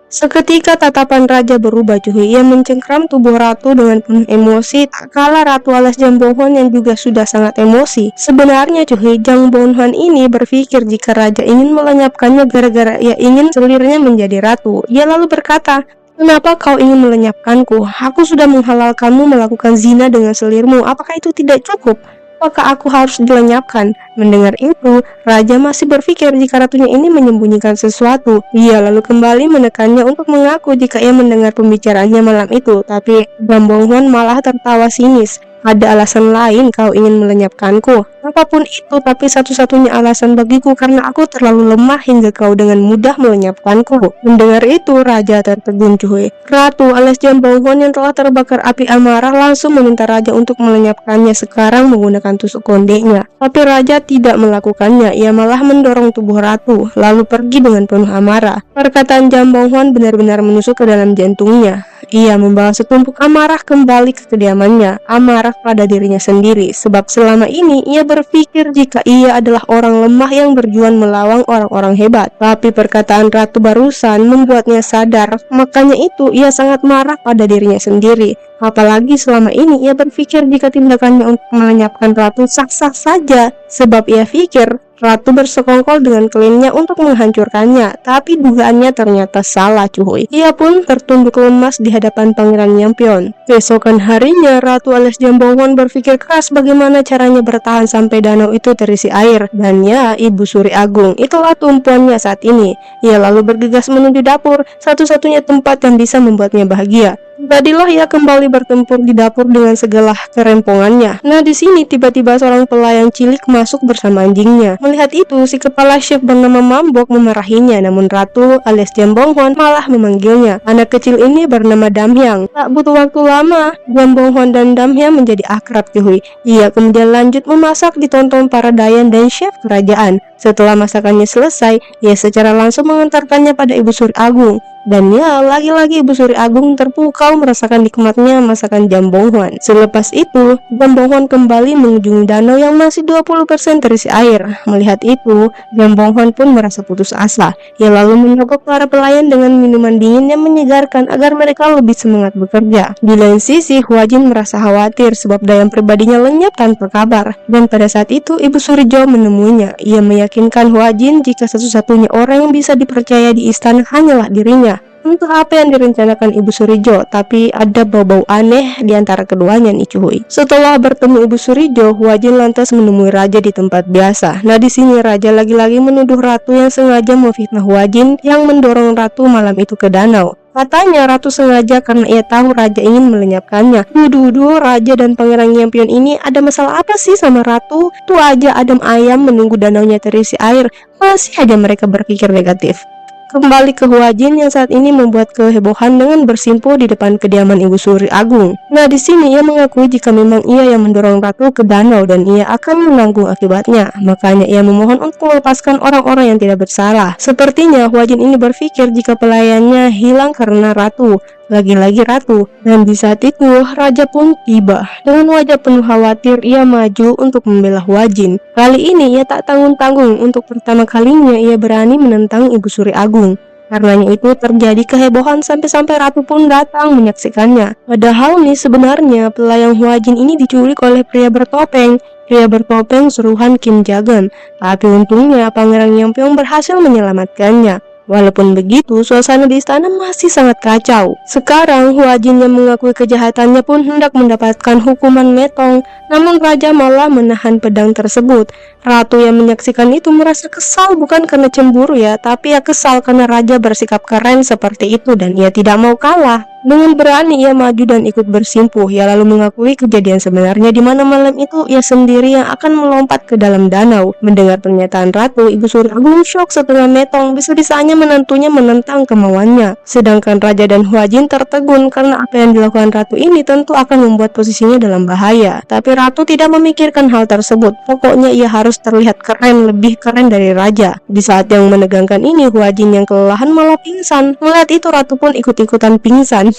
Seketika tatapan raja berubah cuy. Ia mencengkram tubuh ratu dengan penuh emosi, tak kalah ratu alias Jambonghwan yang juga sudah sangat emosi. Sebenarnya cuy, Jambonghwan ini berpikir jika raja ingin melenyapkannya gara-gara ia ingin selirnya menjadi ratu. Ia lalu berkata, kenapa kau ingin melenyapkanku? Aku sudah menghalalkanmu melakukan zina dengan selirmu. Apakah itu tidak cukup? Apakah aku harus dilenyapkan? Mendengar itu, raja masih berpikir jika ratunya ini menyembunyikan sesuatu. Ia lalu kembali menekannya untuk mengaku jika ia mendengar pembicaraannya malam itu. Tapi Jambonghwan malah tertawa sinis. Ada alasan lain kau ingin melenyapkanku? Apapun itu, tapi satu-satunya alasan bagiku karena aku terlalu lemah hingga kau dengan mudah melenyapkanku. Mendengar itu, raja tertegun cuy. Ratu alias Jambonghwan yang telah terbakar api amarah langsung meminta raja untuk melenyapkannya sekarang menggunakan tusuk kondeknya. Tapi raja tidak melakukannya. Ia malah mendorong tubuh ratu lalu pergi dengan penuh amarah. Perkataan Jambonghwan benar-benar menusuk ke dalam jantungnya. Ia membawa setumpuk amarah kembali ke kediamannya, amarah pada dirinya sendiri, sebab selama ini ia berpikir jika ia adalah orang lemah yang berjuang melawan orang-orang hebat. Tapi perkataan ratu barusan membuatnya sadar, makanya itu ia sangat marah pada dirinya sendiri. Apalagi selama ini ia berpikir jika tindakannya untuk melenyapkan ratu sah-sah saja, sebab ia pikir Ratu bersekongkol dengan kliennya untuk menghancurkannya, tapi dugaannya ternyata salah cuy. Ia pun tertunduk lemas di hadapan Pangeran Yampion. Besokan harinya, Ratu alias Jambonghwan berpikir keras bagaimana caranya bertahan sampai danau itu terisi air. Dan ya, Ibu Suri Agung, itulah tumpuannya saat ini. Ia lalu bergegas menuju dapur, satu-satunya tempat yang bisa membuatnya bahagia. Tadilah ia kembali bertempur di dapur dengan segala kerempongannya. Nah, di sini tiba-tiba seorang pelayan cilik masuk bersama anjingnya. Melihat itu, si kepala chef bernama Mambok memarahinya, namun Ratu alias Jambonghwan malah memanggilnya. Anak kecil ini bernama Damhyang. Tak butuh waktu lama, Jambonghwan dan Damhyang menjadi akrab cuy. Ia kemudian lanjut memasak ditonton para dayan dan chef kerajaan. Setelah masakannya selesai, ia secara langsung mengantarkannya pada Ibu Suri Agung. Dan ya, lagi-lagi Ibu Suri Agung terpukau merasakan nikmatnya masakan Jambonghwan. Selepas itu, Jambonghwan kembali mengunjungi danau yang masih 20% terisi air. Melihat itu, Jambonghwan pun merasa putus asa. Ia lalu menyogok para pelayan dengan minuman dingin yang menyegarkan agar mereka lebih semangat bekerja. Di lain sisi, Huajin merasa khawatir sebab dayang pribadinya lenyap tanpa kabar. Dan pada saat itu, Ibu Surijo menemuinya. Ia meyakinkan Huajin jika satu-satunya orang yang bisa dipercaya di istana hanyalah dirinya. Entah apa yang direncanakan Ibu Surijo, tapi ada bau-bau aneh di antara keduanya nih cuy. Setelah bertemu Ibu Surijo, Huajin lantas menemui raja di tempat biasa. Nah, di sini raja lagi-lagi menuduh ratu yang sengaja memfitnah Huajin yang mendorong ratu malam itu ke danau. Katanya ratu sengaja karena ia tahu raja ingin melenyapkannya. Duh, raja dan pangeran Yampion ini ada masalah apa sih sama ratu? Tuh aja adem ayam menunggu danaunya terisi air, masih aja mereka berpikir negatif. Kembali ke Huajin yang saat ini membuat kehebohan dengan bersimpuh di depan kediaman Ibu Suri Agung. Nah, di sini ia mengakui jika memang ia yang mendorong ratu ke danau dan ia akan menanggung akibatnya. Makanya ia memohon untuk melepaskan orang-orang yang tidak bersalah. Sepertinya Huajin ini berpikir jika pelayannya hilang karena ratu. Lagi-lagi ratu, dan di saat itu raja pun tiba. Dengan wajah penuh khawatir, ia maju untuk membela Huajin. Kali ini ia tak tanggung-tanggung, untuk pertama kalinya ia berani menentang Ibu Suri Agung. Karenanya itu terjadi kehebohan sampai-sampai ratu pun datang menyaksikannya. Padahal nih sebenarnya pelayan Huajin ini diculik oleh pria bertopeng. Pria bertopeng suruhan Kim Jagan. Tapi untungnya Pangeran Yampion berhasil menyelamatkannya. Walaupun begitu, suasana di istana masih sangat kacau. Sekarang, Huajin yang mengakui kejahatannya pun hendak mendapatkan hukuman metong, namun raja malah menahan pedang tersebut. Ratu yang menyaksikan itu merasa kesal bukan karena cemburu ya, tapi ya kesal karena raja bersikap keren seperti itu dan ia tidak mau kalah. Dengan berani ia maju dan ikut bersimpuh. Ia lalu mengakui kejadian sebenarnya di mana malam itu ia sendiri yang akan melompat ke dalam danau. Mendengar pernyataan ratu, Ibu Suri Agung syok setengah metong. Bisa-bisanya menantunya menentang kemauannya. Sedangkan raja dan Huajin tertegun karena apa yang dilakukan ratu ini tentu akan membuat posisinya dalam bahaya. Tapi ratu tidak memikirkan hal tersebut. Pokoknya ia harus terlihat keren, lebih keren dari raja. Di saat yang menegangkan ini, Huajin yang kelelahan malah pingsan. Melihat itu ratu pun ikut-ikutan pingsan.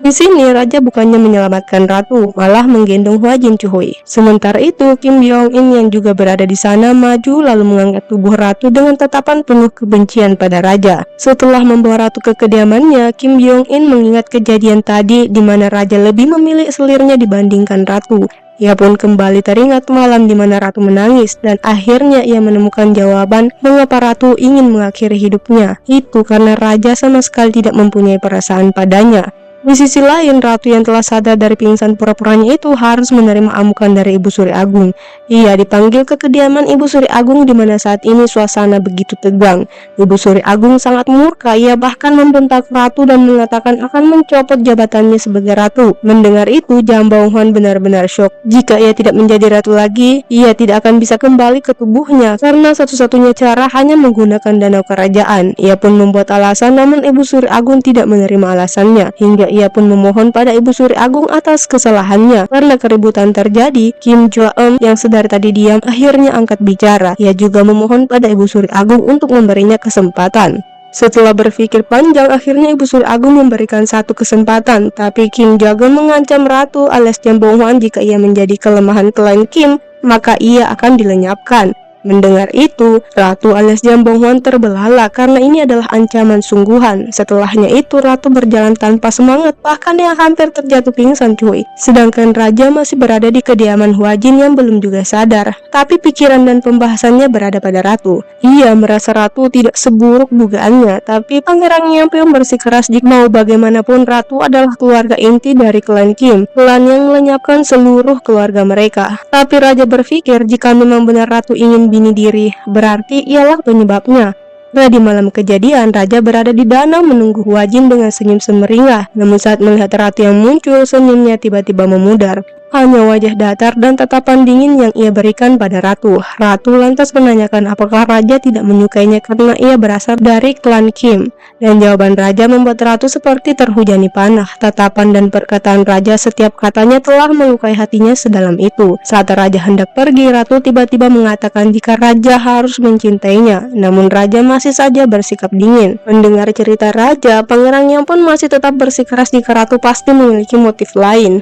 Di sini raja bukannya menyelamatkan ratu, malah menggendong Huajin cuy. Sementara itu Kim Byong-in yang juga berada di sana maju lalu mengangkat tubuh ratu dengan tatapan penuh kebencian pada raja. Setelah membawa ratu ke kediamannya, Kim Byong-in mengingat kejadian tadi di mana raja lebih memilih selirnya dibandingkan ratu. Ia pun kembali teringat malam di mana ratu menangis dan akhirnya ia menemukan jawaban mengapa ratu ingin mengakhiri hidupnya. Itu karena raja sama sekali tidak mempunyai perasaan padanya. Di sisi lain, ratu yang telah sadar dari pingsan pura-puranya itu harus menerima amukan dari Ibu Suri Agung. Ia dipanggil ke kediaman Ibu Suri Agung di mana saat ini suasana begitu tegang. Ibu Suri Agung sangat murka, ia bahkan membentak ratu dan mengatakan akan mencopot jabatannya sebagai ratu. Mendengar itu, Jambonghwan benar-benar syok. Jika ia tidak menjadi ratu lagi, ia tidak akan bisa kembali ke tubuhnya karena satu-satunya cara hanya menggunakan danau kerajaan. Ia pun membuat alasan, namun Ibu Suri Agung tidak menerima alasannya. Hingga ia pun memohon pada Ibu Suri Agung atas kesalahannya. Karena keributan terjadi, Kim Jwa-eum yang sedari tadi diam akhirnya angkat bicara. Ia juga memohon pada Ibu Suri Agung untuk memberinya kesempatan. Setelah berpikir panjang, akhirnya Ibu Suri Agung memberikan satu kesempatan. Tapi Kim Jagan mengancam ratu alias Jambonghwan jika ia menjadi kelemahan klien Kim, maka ia akan dilenyapkan. Mendengar itu, Ratu alias Jambong Huan terbelalak karena ini adalah ancaman sungguhan. Setelahnya itu, Ratu berjalan tanpa semangat, bahkan dia hampir terjatuh pingsan cuy. Sedangkan Raja masih berada di kediaman Huajin yang belum juga sadar. Tapi pikiran dan pembahasannya berada pada Ratu. Ia merasa Ratu tidak seburuk dugaannya, tapi Pangeran Nyampyeong bersikeras jika mau bagaimanapun Ratu adalah keluarga inti dari klan Kim, klan yang melenyapkan seluruh keluarga mereka. Tapi Raja berpikir jika memang benar Ratu ingin bunuh diri, berarti ialah penyebabnya. Nah, di malam kejadian, Raja berada di danau menunggu Huajin dengan senyum semeringah. Namun saat melihat Ratu yang muncul, senyumnya tiba-tiba memudar. Hanya wajah datar dan tatapan dingin yang ia berikan pada Ratu. Ratu lantas menanyakan apakah Raja tidak menyukainya karena ia berasal dari klan Kim. Dan jawaban Raja membuat Ratu seperti terhujani panah. Tatapan dan perkataan Raja setiap katanya telah melukai hatinya sedalam itu. Saat Raja hendak pergi, Ratu tiba-tiba mengatakan jika Raja harus mencintainya. Namun Raja masih saja bersikap dingin. Mendengar cerita Raja, pangerannya pun masih tetap bersikeras jika Ratu pasti memiliki motif lain.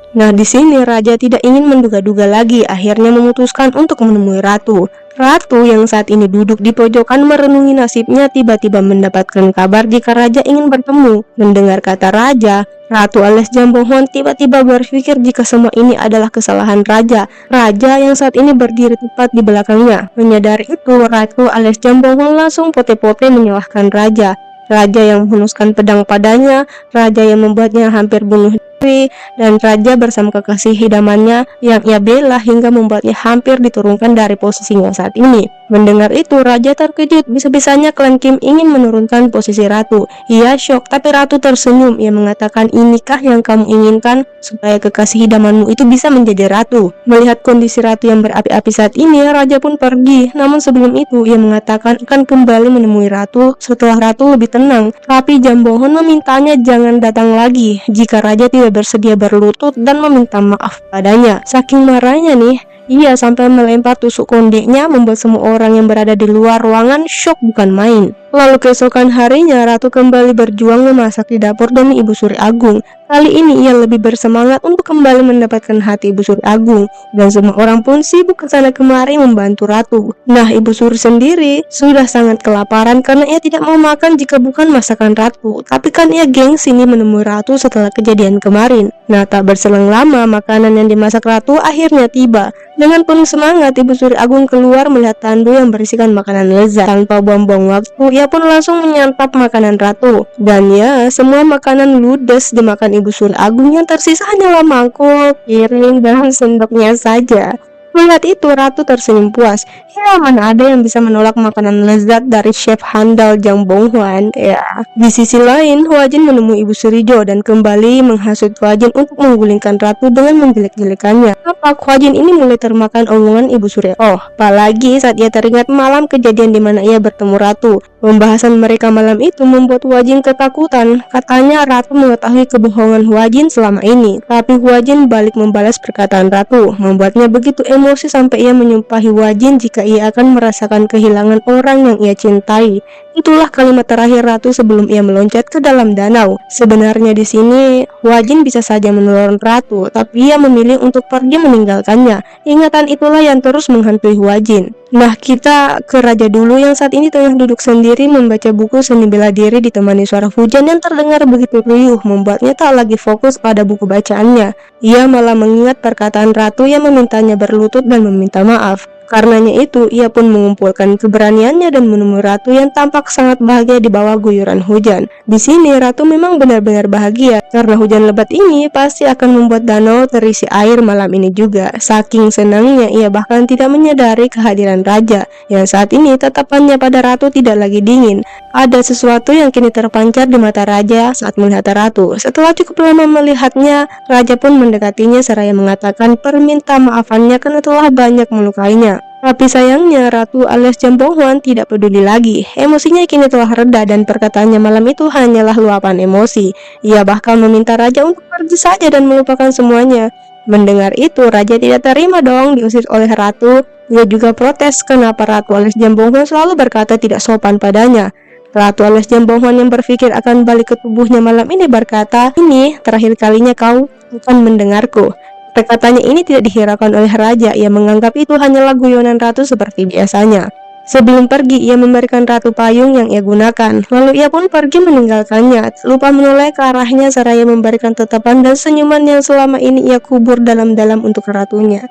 Nah, di sini Raja tidak ingin menduga-duga lagi, akhirnya memutuskan untuk menemui Ratu. Ratu yang saat ini duduk di pojokan merenungi nasibnya tiba-tiba mendapatkan kabar jika Raja ingin bertemu. Mendengar kata Raja, Ratu alias Jambong Huan tiba-tiba berpikir jika semua ini adalah kesalahan Raja. Raja yang saat ini berdiri tepat di belakangnya. Menyadari itu, Ratu alias Jambong Huan langsung pote-pote menyalahkan Raja. Raja yang menghunuskan pedang padanya, Raja yang membuatnya hampir bunuh diri, dan Raja bersama kekasih idamannya yang ia bela hingga membuatnya hampir diturunkan dari posisinya saat ini. Mendengar itu, Raja terkejut. Bisa-bisanya klan Kim ingin menurunkan posisi Ratu. Ia syok, tapi Ratu tersenyum. Ia mengatakan, inikah yang kamu inginkan supaya kekasih idamanmu itu bisa menjadi Ratu? Melihat kondisi Ratu yang berapi-api saat ini, Raja pun pergi. Namun sebelum itu, ia mengatakan akan kembali menemui Ratu setelah Ratu lebih tenang. Tapi Jambong Huan memintanya jangan datang lagi jika Raja tidak bersedia berlutut dan meminta maaf padanya. Saking marahnya nih, ia sampai melempar tusuk kondeknya, membuat semua orang yang berada di luar ruangan syok bukan main. Lalu keesokan harinya, Ratu kembali berjuang memasak di dapur demi Ibu Suri Agung. Kali ini ia lebih bersemangat untuk kembali mendapatkan hati Ibu Suri Agung, dan semua orang pun sibuk kesana kemari membantu Ratu. Nah, Ibu Suri sendiri sudah sangat kelaparan karena ia tidak mau makan jika bukan masakan Ratu. Tapi kan ia gengsi nih menemui Ratu setelah kejadian kemarin. Nah, tak berselang lama, makanan yang dimasak Ratu akhirnya tiba. Dengan penuh semangat, Ibu Suri Agung keluar melihat tandu yang berisikan makanan lezat. Tanpa buang-buang waktu, ia pun langsung menyantap makanan Ratu. Dan ya, semua makanan ludes dimakan Ibu Suri Agung, yang tersisa hanyalah mangkuk, piring, dan sendoknya saja. Melihat itu, Ratu tersenyum puas. Ya, mana ada yang bisa menolak makanan lezat dari chef handal Jambong Huan. Ya. Di sisi lain, Huajin menemui Ibu Surijo dan kembali menghasut Huajin untuk menggulingkan Ratu dengan menjelek-jelekannya. Tampak Huajin ini mulai termakan omongan Ibu Suri. Apalagi saat ia teringat malam kejadian di mana ia bertemu Ratu. Pembahasan mereka malam itu membuat Huajin ketakutan. Katanya Ratu mengetahui kebohongan Huajin selama ini. Tapi Huajin balik membalas perkataan Ratu, membuatnya begitu emosi sampai ia menyumpahi Huajin jika ia akan merasakan kehilangan orang yang ia cintai. Itulah kalimat terakhir Ratu sebelum ia meloncat ke dalam danau. Sebenarnya di sini Huajin bisa saja menolong Ratu, tapi ia memilih untuk pergi meninggalkannya. Ingatan itulah yang terus menghantui Huajin. Nah, kita ke Raja dulu yang saat ini tengah duduk sendiri membaca buku seni bela diri ditemani suara hujan yang terdengar begitu riuh, membuatnya tak lagi fokus pada buku bacaannya. Ia malah mengingat perkataan Ratu yang memintanya berlutut dan meminta maaf. Karenanya itu, ia pun mengumpulkan keberaniannya dan menemui Ratu yang tampak sangat bahagia di bawah guyuran hujan. Di sini Ratu memang benar-benar bahagia karena hujan lebat ini pasti akan membuat danau terisi air malam ini juga. Saking senangnya ia bahkan tidak menyadari kehadiran Raja yang saat ini tatapannya pada Ratu tidak lagi dingin. Ada sesuatu yang kini terpancar di mata Raja saat melihat Ratu. Setelah cukup lama melihatnya, Raja pun mendekatinya seraya mengatakan permintaan maafannya karena telah banyak melukainya. Tapi sayangnya Ratu alias Jambong Huan tidak peduli lagi. Emosinya kini telah reda dan perkataannya malam itu hanyalah luapan emosi. Ia bahkan meminta Raja untuk pergi saja dan melupakan semuanya. Mendengar itu, Raja tidak terima dong diusir oleh Ratu. Ia juga protes kenapa Ratu alias Jambong Huan selalu berkata tidak sopan padanya. Ratu alias Jambong Huan yang berpikir akan balik ke tubuhnya malam ini berkata, ini terakhir kalinya kau bukan mendengarku. Perkataannya ini tidak dihiraukan oleh raja. Ia menganggap itu hanyalah guyonan ratu seperti biasanya. Sebelum pergi, ia memberikan ratu payung yang ia gunakan. Lalu ia pun pergi meninggalkannya, lupa menoleh ke arahnya seraya memberikan tatapan dan senyuman yang selama ini ia kubur dalam-dalam untuk ratunya.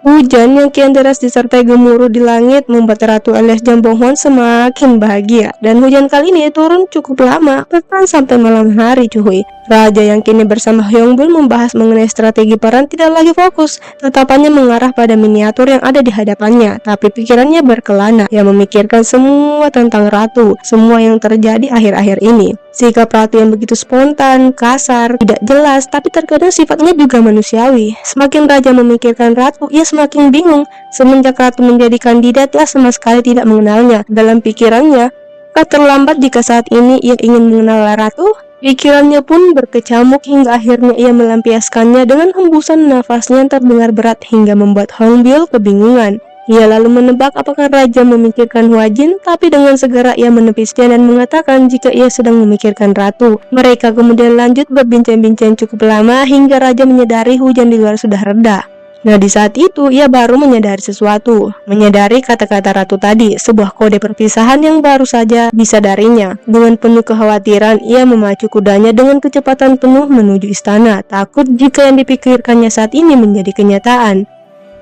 Hujan yang kian deras disertai gemuruh di langit membuat Ratu alias Jambohwan semakin bahagia. Dan hujan kali ini turun cukup lama, bahkan sampai malam hari cuy. Raja yang kini bersama Hyongbul membahas mengenai strategi perang tidak lagi fokus. Tatapannya mengarah pada miniatur yang ada di hadapannya, tapi pikirannya berkelana. Ia memikirkan semua tentang Ratu, semua yang terjadi akhir-akhir ini. Sikap Ratu yang begitu spontan, kasar, tidak jelas, tapi terkadang sifatnya juga manusiawi. Semakin Raja memikirkan Ratu, ia semakin bingung. Semenjak Ratu menjadi kandidat, ia sama sekali tidak mengenalnya. Dalam pikirannya, apakah terlambat jika saat ini ia ingin mengenal Ratu? Pikirannya pun berkecamuk hingga akhirnya ia melampiaskannya dengan hembusan nafasnya yang terdengar berat hingga membuat Hongbyul kebingungan. Ia lalu menebak apakah Raja memikirkan Hwajin, tapi dengan segera ia menepisnya dan mengatakan jika ia sedang memikirkan Ratu. Mereka kemudian lanjut berbincang-bincang cukup lama hingga Raja menyadari hujan di luar sudah reda. Nah, di saat itu ia baru menyadari sesuatu. Menyadari kata-kata Ratu tadi, sebuah kode perpisahan yang baru saja disadarinya. Dengan penuh kekhawatiran, ia memacu kudanya dengan kecepatan penuh menuju istana, takut jika yang dipikirkannya saat ini menjadi kenyataan.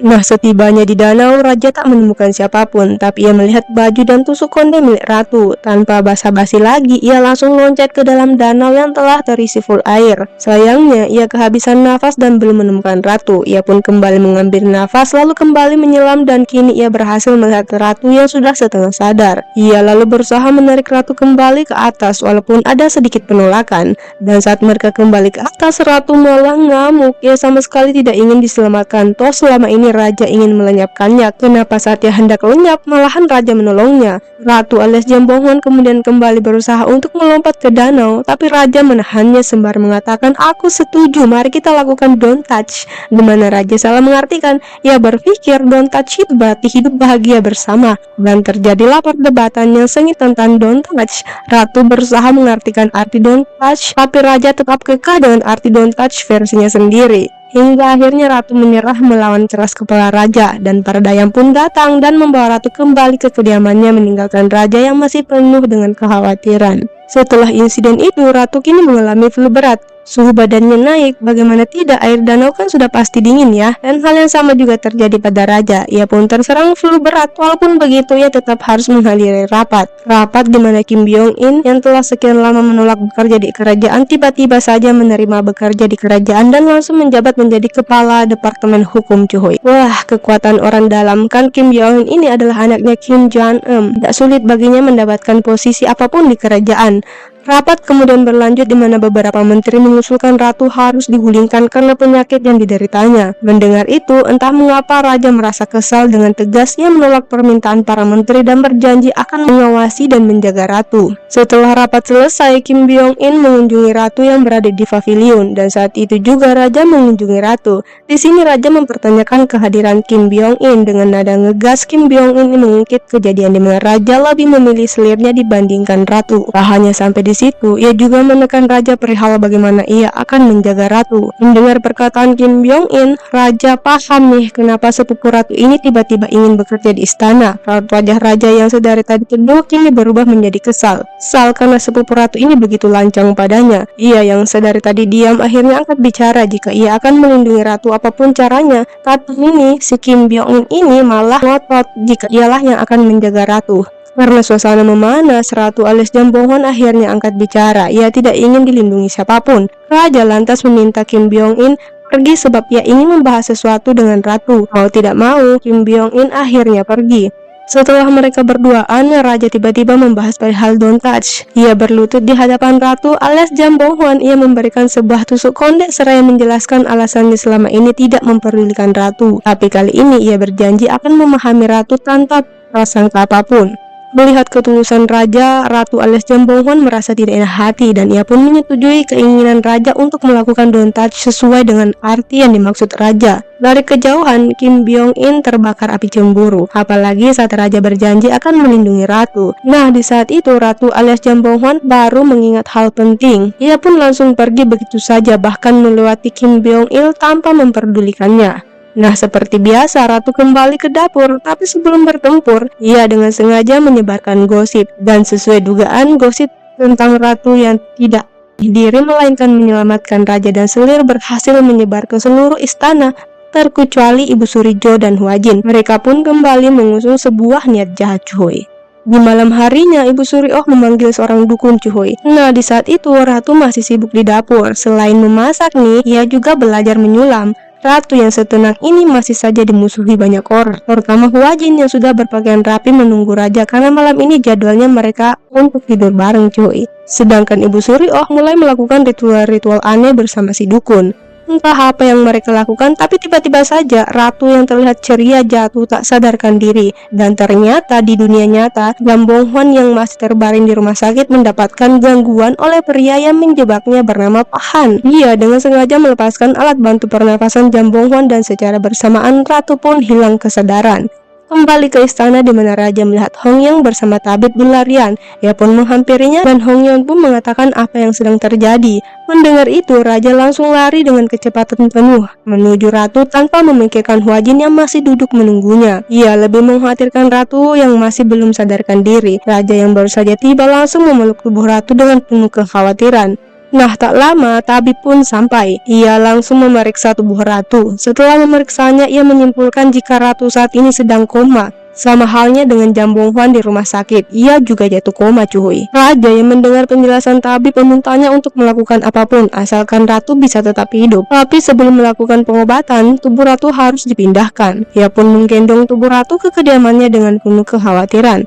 Nah, setibanya di danau, Raja tak menemukan siapapun, tapi ia melihat baju dan tusuk konde milik Ratu. Tanpa basa-basi lagi, ia langsung loncat ke dalam danau yang telah terisi full air. Sayangnya, ia kehabisan nafas dan belum menemukan Ratu. Ia pun kembali mengambil nafas, lalu kembali menyelam dan kini ia berhasil melihat Ratu yang sudah setengah sadar. Ia lalu berusaha menarik Ratu kembali ke atas, walaupun ada sedikit penolakan. Dan saat mereka kembali ke atas, Ratu malah ngamuk. Ia sama sekali tidak ingin diselamatkan, toh selama ini Raja ingin melenyapkannya. Kenapa saat ia hendak lenyap, malahan Raja menolongnya? Ratu alias Jambohwan kemudian kembali berusaha untuk melompat ke danau, tapi Raja menahannya sembari mengatakan, "Aku setuju, mari kita lakukan don't touch." Dimana Raja salah mengartikan, ia berpikir don't touch itu berarti hidup bahagia bersama. Dan terjadilah perdebatan yang sengit tentang don't touch. Ratu berusaha mengartikan arti don't touch, tapi Raja tetap kekeh dengan arti don't touch versinya sendiri. Hingga akhirnya Ratu menyerah melawan keras kepala Raja, dan para dayang pun datang dan membawa Ratu kembali ke kediamannya meninggalkan Raja yang masih penuh dengan kekhawatiran. Setelah insiden itu, Ratu kini mengalami flu berat. Suhu badannya naik, bagaimana tidak, air danau kan sudah pasti dingin ya. Dan hal yang sama juga terjadi pada Raja. Ia pun terserang flu berat, walaupun begitu ia tetap harus menghadiri rapat. Rapat di mana Kim Byong-in yang telah sekian lama menolak bekerja di kerajaan tiba-tiba saja menerima bekerja di kerajaan dan langsung menjabat menjadi kepala departemen hukum cuy. Wah, kekuatan orang dalam. Kan Kim Byong-in ini adalah anaknya Kim Jong-eum. Tidak sulit baginya mendapatkan posisi apapun di kerajaan. Rapat kemudian berlanjut di mana beberapa menteri mengusulkan Ratu harus digulingkan karena penyakit yang dideritanya. Mendengar itu, entah mengapa Raja merasa kesal dengan tegas. Ia menolak permintaan para menteri dan berjanji akan mengawasi dan menjaga Ratu. Setelah rapat selesai, Kim Byong-in mengunjungi Ratu yang berada di pavilion, dan saat itu juga Raja mengunjungi Ratu. Di sini Raja mempertanyakan kehadiran Kim Byong-in. Dengan nada ngegas, Kim Byong-in mengungkit kejadian di mana Raja lebih memilih selirnya dibandingkan Ratu. Tak hanya sampai di situ, ia juga menekan Raja perihal bagaimana ia akan menjaga Ratu. Mendengar perkataan Kim Byong-in, Raja paham nih kenapa sepupu Ratu ini tiba-tiba ingin bekerja di istana. Raut wajah Raja yang sedari tadi teduh kini berubah menjadi kesal. Kesal karena sepupu Ratu ini begitu lancang padanya. Ia yang sedari tadi diam akhirnya angkat bicara jika ia akan melindungi Ratu apapun caranya. Tapi ini si Kim Byong-in ini malah ngotot jika ialah yang akan menjaga Ratu. Karena suasana memanas, Ratu alias Jambohwan akhirnya angkat bicara. Ia tidak ingin dilindungi siapapun. Raja lantas meminta Kim Byong-in pergi sebab ia ingin membahas sesuatu dengan Ratu. Mau tidak mau, Kim Byong-in akhirnya pergi. Setelah mereka berduaan, Raja tiba-tiba membahas perihal don't touch. Ia berlutut di hadapan Ratu alias Jambohwan. Ia memberikan sebuah tusuk konde seraya menjelaskan alasannya selama ini tidak memperdulikan Ratu. Tapi kali ini ia berjanji akan memahami Ratu tanpa prasangka apapun. Melihat ketulusan raja, Ratu alias Jambonghwan merasa tidak enak hati dan ia pun menyetujui keinginan raja untuk melakukan don't touch sesuai dengan arti yang dimaksud raja. Dari kejauhan, Kim Byong-in terbakar api cemburu, apalagi saat raja berjanji akan melindungi ratu. Nah, di saat itu Ratu alias Jambonghwan baru mengingat hal penting. Ia pun langsung pergi begitu saja, bahkan melewati Kim Byong-il tanpa memperdulikannya. Nah, seperti biasa, Ratu kembali ke dapur, tapi sebelum bertempur, ia dengan sengaja menyebarkan gosip. Dan sesuai dugaan, gosip tentang Ratu yang tidak diri melainkan menyelamatkan raja dan selir berhasil menyebar ke seluruh istana, terkecuali Ibu Surijo dan Hwajin. Mereka pun kembali mengusung sebuah niat jahat, cuy. Di malam harinya, Ibu Surioh memanggil seorang dukun, cuy. Nah, di saat itu Ratu masih sibuk di dapur. Selain memasak nih, ia juga belajar menyulam. Ratu yang setenang ini masih saja dimusuhi banyak orang, terutama Hwajin yang sudah berpakaian rapi menunggu raja karena malam ini jadwalnya mereka untuk tidur bareng, cuy. Sedangkan Ibu Surioh mulai melakukan ritual-ritual aneh bersama si dukun. Entah apa yang mereka lakukan, tapi tiba-tiba saja Ratu yang terlihat ceria jatuh tak sadarkan diri. Dan ternyata di dunia nyata, Jambonghwan yang masih terbaring di rumah sakit mendapatkan gangguan oleh pria yang menjebaknya bernama Pahan. Ia dengan sengaja melepaskan alat bantu pernafasan Jambonghwan dan secara bersamaan Ratu pun hilang kesadaran. Kembali ke istana di mana raja melihat Hongyang bersama tabib berlarian. Ia pun menghampirinya dan Hongyang pun mengatakan apa yang sedang terjadi. Mendengar itu, raja langsung lari dengan kecepatan penuh menuju ratu tanpa memikirkan Hwajin yang masih duduk menunggunya. Ia lebih mengkhawatirkan ratu yang masih belum sadarkan diri. Raja yang baru saja tiba langsung memeluk tubuh ratu dengan penuh kekhawatiran. Nah, tak lama tabib pun sampai. Ia langsung memeriksa tubuh ratu. Setelah memeriksanya, ia menyimpulkan jika ratu saat ini sedang koma. Sama halnya dengan Jambonghwan di rumah sakit, ia juga jatuh koma, cuy. Raja yang mendengar penjelasan tabib memintanya untuk melakukan apapun asalkan ratu bisa tetap hidup. Tapi sebelum melakukan pengobatan, tubuh ratu harus dipindahkan. Ia pun menggendong tubuh ratu ke kediamannya dengan penuh kekhawatiran.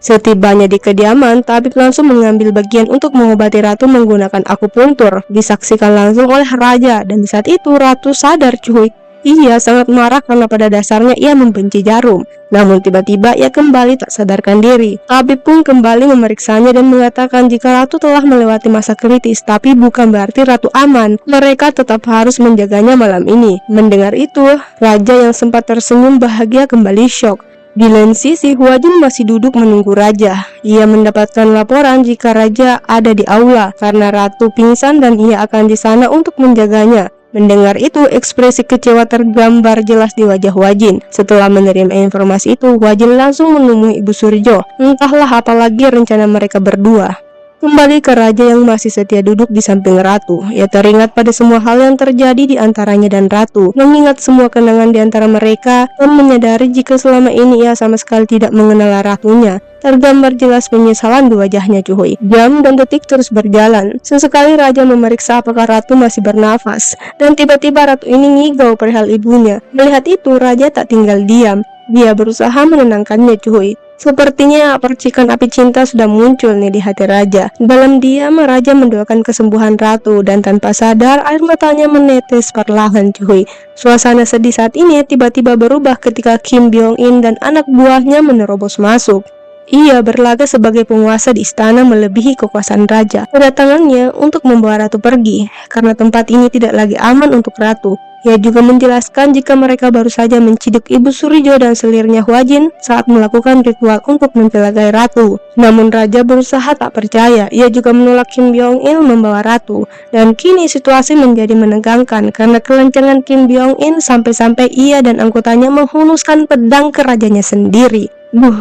Setibanya di kediaman, tabib langsung mengambil bagian untuk mengobati ratu menggunakan akupuntur. Disaksikan langsung oleh raja dan di saat itu ratu sadar, cuy. Ia sangat marah karena pada dasarnya ia membenci jarum. Namun tiba-tiba ia kembali tak sadarkan diri. Tabib pun kembali memeriksanya dan mengatakan jika ratu telah melewati masa kritis, tapi bukan berarti ratu aman. Mereka tetap harus menjaganya malam ini. Mendengar itu, raja yang sempat tersenyum bahagia kembali syok. Di lain sisi, Hwajin masih duduk menunggu raja. Ia mendapatkan laporan jika raja ada di aula karena ratu pingsan dan ia akan di sana untuk menjaganya. Mendengar itu, ekspresi kecewa tergambar jelas di wajah Hwajin. Setelah menerima informasi itu, Hwajin langsung menemui Ibu Surijo. Entahlah apalagi rencana mereka berdua. Kembali ke raja yang masih setia duduk di samping ratu. Ia teringat pada semua hal yang terjadi di antaranya dan ratu, mengingat semua kenangan di antara mereka, dan menyadari jika selama ini ia sama sekali tidak mengenal ratunya. Tergambar jelas penyesalan di wajahnya, cuy. Jam dan detik terus berjalan. Sesekali raja memeriksa apakah ratu masih bernafas, dan tiba-tiba ratu ini ngigau perihal ibunya. Melihat itu, raja tak tinggal diam. Dia berusaha menenangkannya, cuy. Sepertinya percikan api cinta sudah muncul nih di hati raja. Dalam diam, raja mendoakan kesembuhan ratu dan tanpa sadar air matanya menetes perlahan, cuy. Suasana sedih saat ini tiba-tiba berubah ketika Kim Byong-in dan anak buahnya menerobos masuk. Ia berlaga sebagai penguasa di istana melebihi kekuasaan raja. Kedatangannya untuk membawa ratu pergi karena tempat ini tidak lagi aman untuk ratu. Ia juga menjelaskan jika mereka baru saja menciduk Ibu Surijo dan selirnya Hwajin saat melakukan ritual untuk mencelakai ratu. Namun raja berusaha tak percaya. Ia juga menolak Kim Byong-il membawa ratu. Dan kini situasi menjadi menegangkan karena kelencengan Kim Byong-in sampai-sampai ia dan anggotanya menghunuskan pedang ke rajanya sendiri.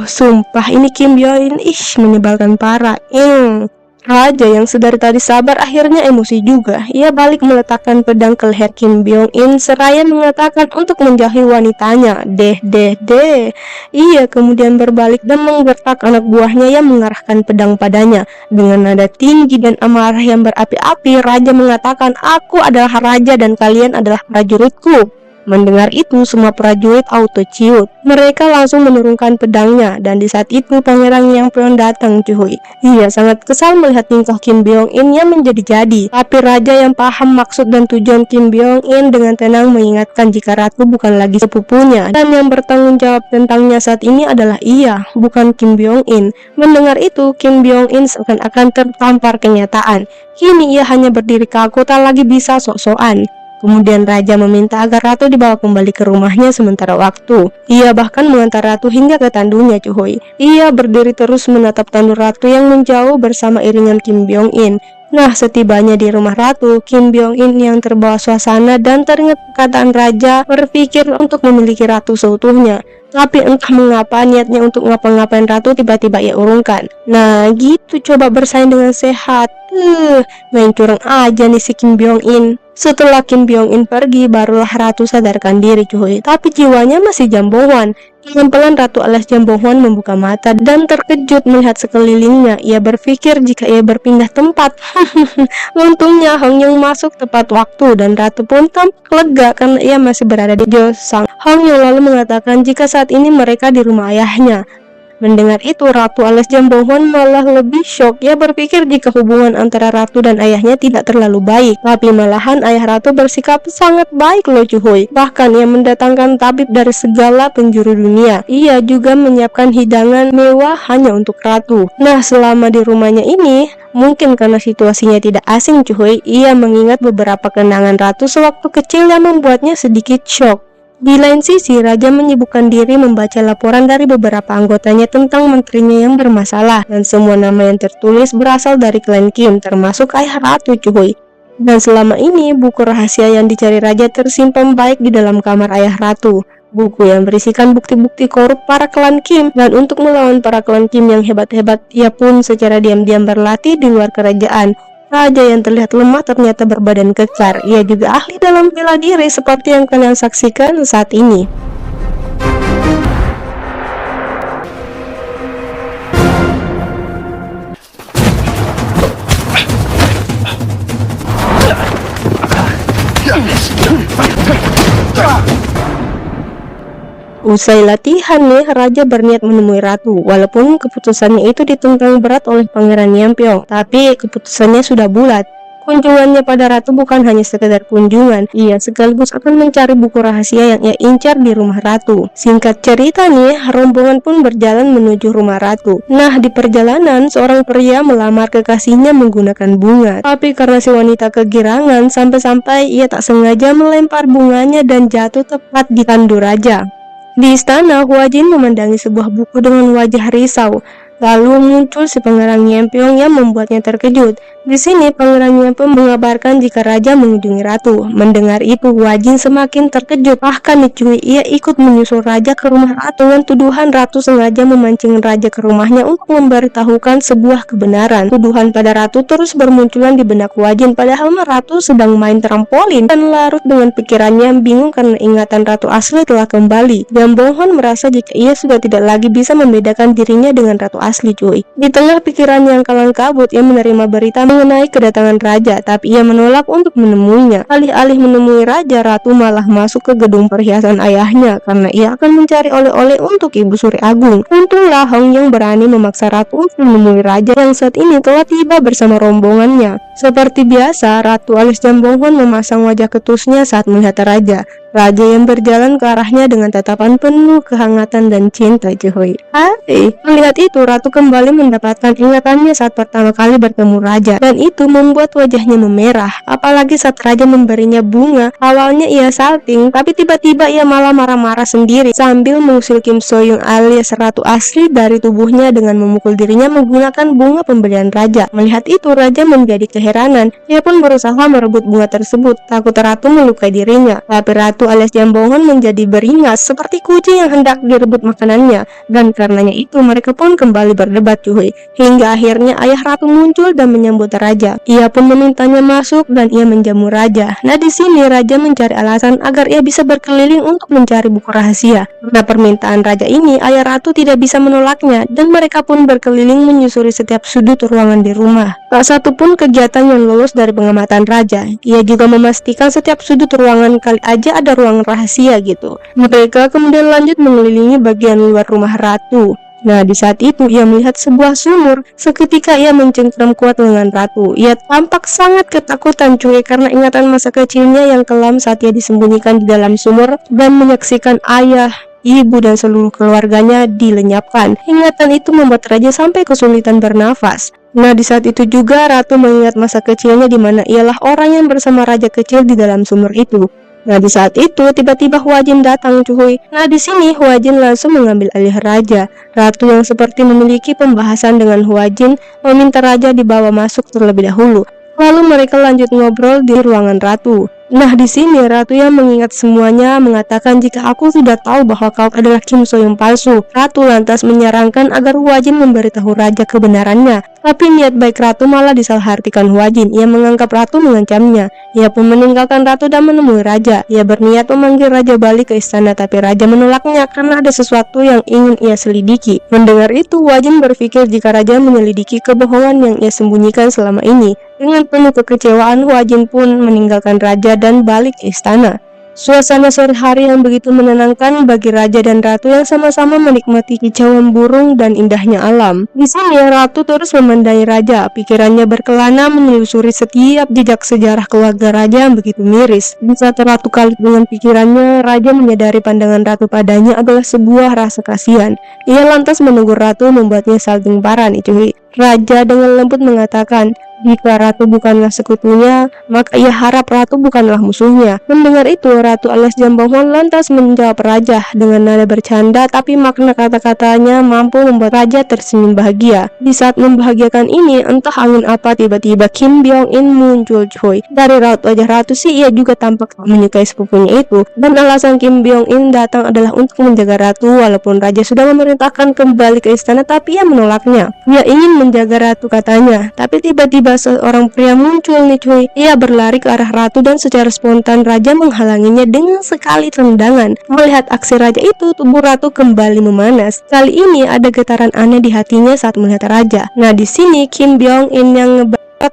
Sumpah ini Kim Byong-in menyebalkan parah. Raja yang sedari tadi sabar akhirnya emosi juga. Ia balik meletakkan pedang ke leher Kim Byong-in seraya mengatakan untuk menjauhi wanitanya. Deh. Ia kemudian berbalik dan menggertak anak buahnya yang mengarahkan pedang padanya. Dengan nada tinggi dan amarah yang berapi-api, raja mengatakan, "Aku adalah raja dan kalian adalah prajuritku." Mendengar itu, semua prajurit auto ciut. Mereka langsung menurunkan pedangnya, dan di saat itu Pangeran Yampeon datang, cuy. Ia sangat kesal melihat tingkah Kim Byong-in yang menjadi-jadi. Tapi raja yang paham maksud dan tujuan Kim Byong-in dengan tenang mengingatkan jika ratu bukan lagi sepupunya, dan yang bertanggung jawab tentangnya saat ini adalah ia, bukan Kim Byong-in. Mendengar itu, Kim Byong-in seakan-akan tertampar kenyataan. Kini ia hanya berdiri kaku, tak lagi bisa sok-sokan. Kemudian raja meminta agar ratu dibawa kembali ke rumahnya sementara waktu. Ia bahkan mengantar ratu hingga ke tandunya, cuy. Ia berdiri terus menatap tandu ratu yang menjauh bersama iringan Kim Byong-in. Nah, setibanya di rumah ratu, Kim Byong-in yang terbawa suasana dan teringat perkataan raja berpikir untuk memiliki ratu seutuhnya. Tapi entah mengapa niatnya untuk ngapa-ngapain ratu tiba-tiba ia urungkan. Nah gitu, coba bersaing dengan sehat. Main curang aja nih si Kim Byong-in. Setelah Kim Byong-in pergi, barulah ratu sadarkan diri, cuy. Tapi jiwanya masih jambongan. Dengan pelan ratu alias jambongan membuka mata dan terkejut melihat sekelilingnya. Ia berpikir jika ia berpindah tempat. Untungnya Hong Yong masuk tepat waktu dan ratu pun tampak lega karena ia masih berada di Joseon. Hong Yong lalu mengatakan jika saat ini mereka di rumah ayahnya. Mendengar itu, ratu alias Jambonghwan malah lebih shock. Ia berpikir jika hubungan antara ratu dan ayahnya tidak terlalu baik, tapi malahan ayah ratu bersikap sangat baik loh, cuy. Bahkan ia mendatangkan tabib dari segala penjuru dunia. Ia juga menyiapkan hidangan mewah hanya untuk ratu. Nah, selama di rumahnya ini, mungkin karena situasinya tidak asing, cuy, ia mengingat beberapa kenangan ratu sewaktu kecil yang membuatnya sedikit shock. Di lain sisi, raja menyibukkan diri membaca laporan dari beberapa anggotanya tentang menterinya yang bermasalah, dan semua nama yang tertulis berasal dari klan Kim, termasuk ayah ratu, cuy. Dan selama ini, buku rahasia yang dicari raja tersimpan baik di dalam kamar ayah ratu. Buku yang berisikan bukti-bukti korup para klan Kim, dan untuk melawan para klan Kim yang hebat-hebat, ia pun secara diam-diam berlatih di luar kerajaan. Raja yang terlihat lemah ternyata berbadan kekar. Ia juga ahli dalam bela diri seperti yang kalian saksikan saat ini. Usai latihan nih, raja berniat menemui ratu. Walaupun keputusannya itu ditentang berat oleh Pangeran Yampeon, tapi keputusannya sudah bulat. Kunjungannya pada ratu bukan hanya sekedar kunjungan, ia sekaligus akan mencari buku rahasia yang ia incar di rumah ratu. Singkat cerita nih, rombongan pun berjalan menuju rumah ratu. Nah, di perjalanan, seorang pria melamar kekasihnya menggunakan bunga. Tapi karena si wanita kegirangan, sampai-sampai ia tak sengaja melempar bunganya dan jatuh tepat di tandu raja. Di istana, Hua Jin memandangi sebuah buku dengan wajah risau. Lalu muncul si Pangeran Yampeon yang membuatnya terkejut. Di sini Pangeran Yampeon mengabarkan jika raja mengunjungi ratu. Mendengar itu, Hua Jin semakin terkejut. Bahkan nih cuy, ia ikut menyusul raja ke rumah ratu dengan tuduhan ratu sengaja memancing raja ke rumahnya untuk memberitahukan sebuah kebenaran. Tuduhan pada ratu terus bermunculan di benak Hua Jin, padahal ratu sedang main trampolin dan larut dengan pikirannya yang bingung karena ingatan ratu asli telah kembali. Jambonghwan merasa jika ia sudah tidak lagi bisa membedakan dirinya dengan ratu asli, cuy. Di tengah pikiran yang kalang kabut, ia menerima berita mengenai kedatangan raja, tapi ia menolak untuk menemuinya. Alih-alih menemui raja, ratu malah masuk ke gedung perhiasan ayahnya karena ia akan mencari oleh-oleh untuk ibu suri agung. Untunglah Hong Yong berani memaksa ratu untuk menemui raja yang saat ini telah tiba bersama rombongannya. Seperti biasa, ratu alias Jambonghwan memasang wajah ketusnya saat melihat raja. Raja yang berjalan ke arahnya dengan tatapan penuh kehangatan dan cinta, cuy. Hai, melihat itu, ratu kembali mendapatkan ingatannya saat pertama kali bertemu raja, dan itu membuat wajahnya memerah. Apalagi saat raja memberinya bunga. Awalnya ia salting, tapi tiba-tiba ia malah marah-marah sendiri sambil mengusir Kim Soyoung alias ratu asli dari tubuhnya dengan memukul dirinya menggunakan bunga pemberian raja. Melihat itu, raja menjadi keheranan. Ia pun berusaha merebut bunga tersebut, takut ratu melukai dirinya. Tapi ratu alias Jambonghwan menjadi beringas seperti kucing yang hendak direbut makanannya, dan karenanya itu mereka pun kembali berdebat, cuy. Hingga akhirnya ayah ratu muncul dan menyambut raja. Ia pun memintanya masuk dan ia menjamu raja. Nah, di sini raja mencari alasan agar ia bisa berkeliling untuk mencari buku rahasia. Karena permintaan raja ini, ayah ratu tidak bisa menolaknya dan mereka pun berkeliling menyusuri setiap sudut ruangan di rumah. Tak satu pun kegiatan yang lolos dari pengamatan raja. Ia juga memastikan setiap sudut ruangan kali aja ada ruang rahasia gitu. Mereka kemudian lanjut mengelilingi bagian luar rumah ratu. Nah, di saat itu ia melihat sebuah sumur. Seketika ia mencengkram kuat lengan ratu. Ia tampak sangat ketakutan cuy karena ingatan masa kecilnya yang kelam saat ia disembunyikan di dalam sumur dan menyaksikan ayah, ibu dan seluruh keluarganya dilenyapkan. Ingatan itu membuat raja sampai kesulitan bernafas. Nah, di saat itu juga ratu mengingat masa kecilnya di mana ialah orang yang bersama raja kecil di dalam sumur itu. Nah, di saat itu tiba-tiba Huajin datang cuy. Nah, di sini Huajin langsung mengambil alih raja. Ratu yang seperti memiliki pembahasan dengan Huajin meminta raja dibawa masuk terlebih dahulu. Lalu mereka lanjut ngobrol di ruangan ratu. Nah, di sini ratu yang mengingat semuanya mengatakan jika aku sudah tahu bahwa kau adalah Kim Soyoung palsu. Ratu lantas menyarankan agar Huajin memberitahu raja kebenarannya. Tapi niat baik ratu malah disalahartikan Huajin. Ia menganggap ratu mengancamnya. Ia pun meninggalkan ratu dan menemui raja. Ia berniat memanggil raja balik ke istana, tapi raja menolaknya karena ada sesuatu yang ingin ia selidiki. Mendengar itu, Huajin berpikir jika raja menyelidiki kebohongan yang ia sembunyikan selama ini. Dengan penuh kekecewaan, Huajin pun meninggalkan raja dan balik ke istana. Suasana sore hari yang begitu menenangkan bagi raja dan ratu yang sama-sama menikmati kicauan burung dan indahnya alam. Di sini ratu terus memandai raja, pikirannya berkelana menelusuri setiap jejak sejarah keluarga raja yang begitu miris. Di saat ratu kalut dengan pikirannya, raja menyadari pandangan ratu padanya adalah sebuah rasa kasihan. Ia lantas menegur ratu membuatnya saling parah nih cuy. Raja dengan lembut mengatakan, jika ratu bukanlah sekutunya, maka ia harap ratu bukanlah musuhnya. Mendengar itu, Ratu alias Jambonghon lantas menjawab raja dengan nada bercanda, tapi makna kata-katanya mampu membuat raja tersenyum bahagia. Di saat membahagiakan ini, entah angin apa tiba-tiba Kim Byong-in muncul cuy. Dari raut wajah ratu sih ia juga tampak tak menyukai sepupunya itu. Dan alasan Kim Byong-in datang adalah untuk menjaga ratu, walaupun raja sudah memerintahkan kembali ke istana, tapi ia menolaknya. Ia ingin menjaga ratu katanya, tapi tiba-tiba seorang pria muncul nih cuy. Ia berlari ke arah ratu dan secara spontan raja menghalanginya dengan sekali tendangan. Melihat aksi raja itu, tubuh ratu kembali memanas. Kali ini ada getaran aneh di hatinya saat melihat raja. Nah, di sini Kim Byong-in yang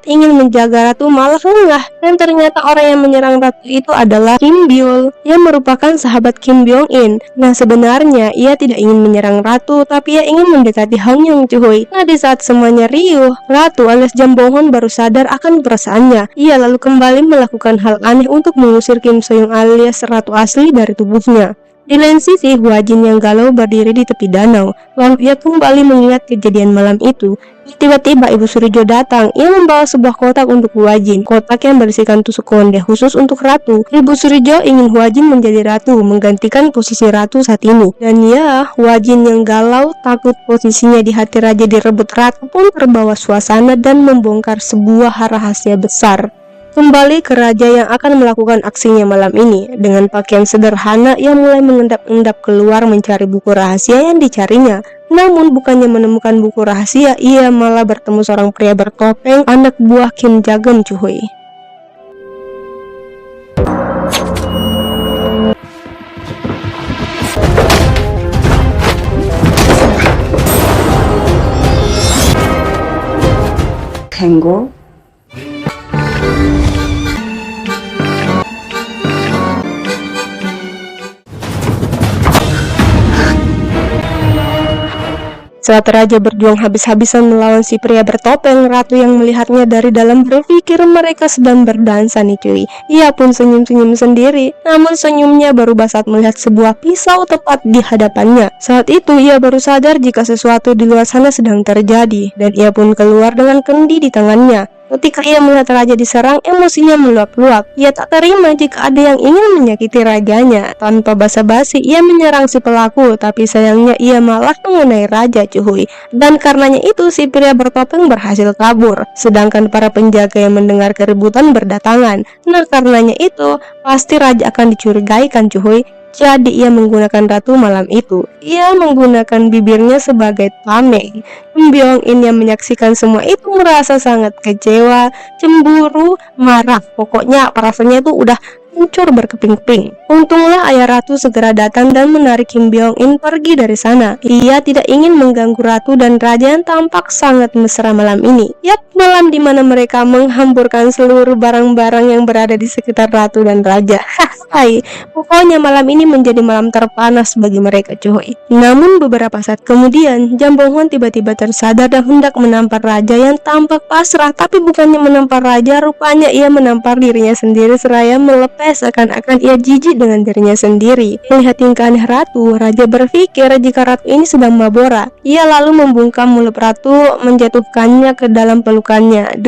ingin menjaga ratu malah lengah, dan ternyata orang yang menyerang ratu itu adalah Kim Byul yang merupakan sahabat Kim Byong-in. Nah, sebenarnya ia tidak ingin menyerang ratu, tapi ia ingin mendekati Hong Yong cuy. Nah, di saat semuanya riuh, ratu alias Jambonghon baru sadar akan perasaannya. Ia lalu kembali melakukan hal aneh untuk mengusir Kim Soyoung alias ratu asli dari tubuhnya. Di lain sisi, Huajin yang galau berdiri di tepi danau. Lalu ia kembali mengingat kejadian malam itu. Tiba-tiba Ibu Surijo datang. Ia membawa sebuah kotak untuk Huajin. Kotak yang berisikan tusuk konde khusus untuk ratu. Ibu Surijo ingin Huajin menjadi ratu, menggantikan posisi ratu saat ini. Dan ya, Huajin yang galau takut posisinya di hati raja direbut ratu pun terbawa suasana dan membongkar sebuah rahasia besar. Kembali ke raja yang akan melakukan aksinya malam ini. Dengan pakaian sederhana, ia mulai mengendap-endap keluar mencari buku rahasia yang dicarinya. Namun bukannya menemukan buku rahasia, ia malah bertemu seorang pria bertopeng, anak buah Kim Jagem cuy. Tango. Saat raja berjuang habis-habisan melawan si pria bertopeng, ratu yang melihatnya dari dalam berpikir mereka sedang berdansa nih cuy. Ia pun senyum-senyum sendiri, namun senyumnya berubah saat melihat sebuah pisau tepat di hadapannya. Saat itu ia baru sadar jika sesuatu di luar sana sedang terjadi, dan ia pun keluar dengan kendi di tangannya. Ketika ia melihat raja diserang, emosinya meluap-luap. Ia tak terima jika ada yang ingin menyakiti rajanya. Tanpa basa-basi, ia menyerang si pelaku, tapi sayangnya ia malah mengenai raja cuy. Dan karenanya itu si pria bertopeng berhasil kabur. Sedangkan para penjaga yang mendengar keributan berdatangan. Nah, karenanya itu pasti raja akan dicurigaikan cuy. Jadi ia menggunakan ratu malam itu. Ia menggunakan bibirnya sebagai tameng. Kim Byong-in yang menyaksikan semua itu merasa sangat kecewa, cemburu, marah. Pokoknya perasaannya itu udah hancur berkeping-keping. Untunglah ayah ratu segera datang dan menarik Kim Byung-in pergi dari sana. Ia tidak ingin mengganggu ratu dan raja yang tampak sangat mesra malam ini. Yap, malam dimana mereka menghamburkan seluruh barang-barang yang berada di sekitar ratu dan raja. Hai, pokoknya malam ini menjadi malam terpanas bagi mereka, cuy. Namun beberapa saat kemudian, Jang Bong-hwan tiba-tiba tersadar dan hendak menampar raja yang tampak pasrah. Tapi bukannya menampar raja, rupanya ia menampar dirinya sendiri seraya melepes seakan-akan ia jijik dengan dirinya sendiri. Melihat tingkah aneh ratu, raja berpikir jika ratu ini sedang mabora. Ia lalu membungkam mulut ratu, menjatuhkannya ke dalam pelukannya.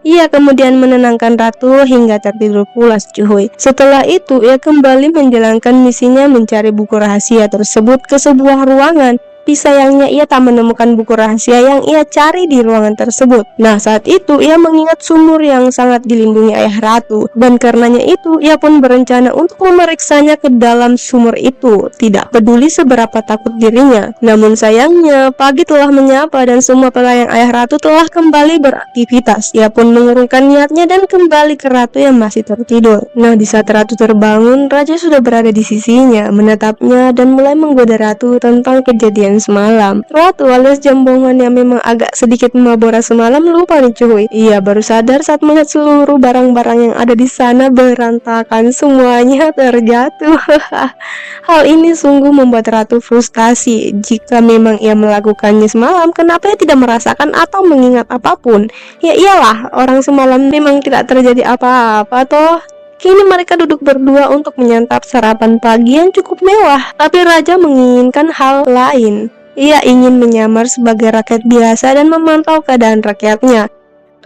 Ia kemudian menenangkan ratu hingga tertidur pulas, cuy. Setelah itu, ia kembali menjalankan misinya mencari buku rahasia tersebut ke sebuah ruangan. Tapi sayangnya ia tak menemukan buku rahasia yang ia cari di ruangan tersebut. Nah, saat itu ia mengingat sumur yang sangat dilindungi ayah ratu, dan karenanya itu ia pun berencana untuk memeriksanya ke dalam sumur itu, tidak peduli seberapa takut dirinya. Namun sayangnya pagi telah menyapa dan semua pelayan ayah ratu telah kembali beraktivitas. Ia pun mengurungkan niatnya dan kembali ke ratu yang masih tertidur. Nah, di saat ratu terbangun, raja sudah berada di sisinya, menatapnya dan mulai menggoda ratu tentang kejadian semalam. Ratu alias Jang Bong-hwan yang memang agak sedikit mabora semalam lupa nih, cuy. Ia baru sadar saat melihat seluruh barang-barang yang ada di sana berantakan, semuanya terjatuh. Hal ini sungguh membuat ratu frustasi. Jika memang ia melakukannya semalam, kenapa ia tidak merasakan atau mengingat apapun? Ya iyalah, orang semalam memang tidak terjadi apa-apa toh. Kini mereka duduk berdua untuk menyantap sarapan pagi yang cukup mewah. Tapi raja menginginkan hal lain. Ia ingin menyamar sebagai rakyat biasa dan memantau keadaan rakyatnya.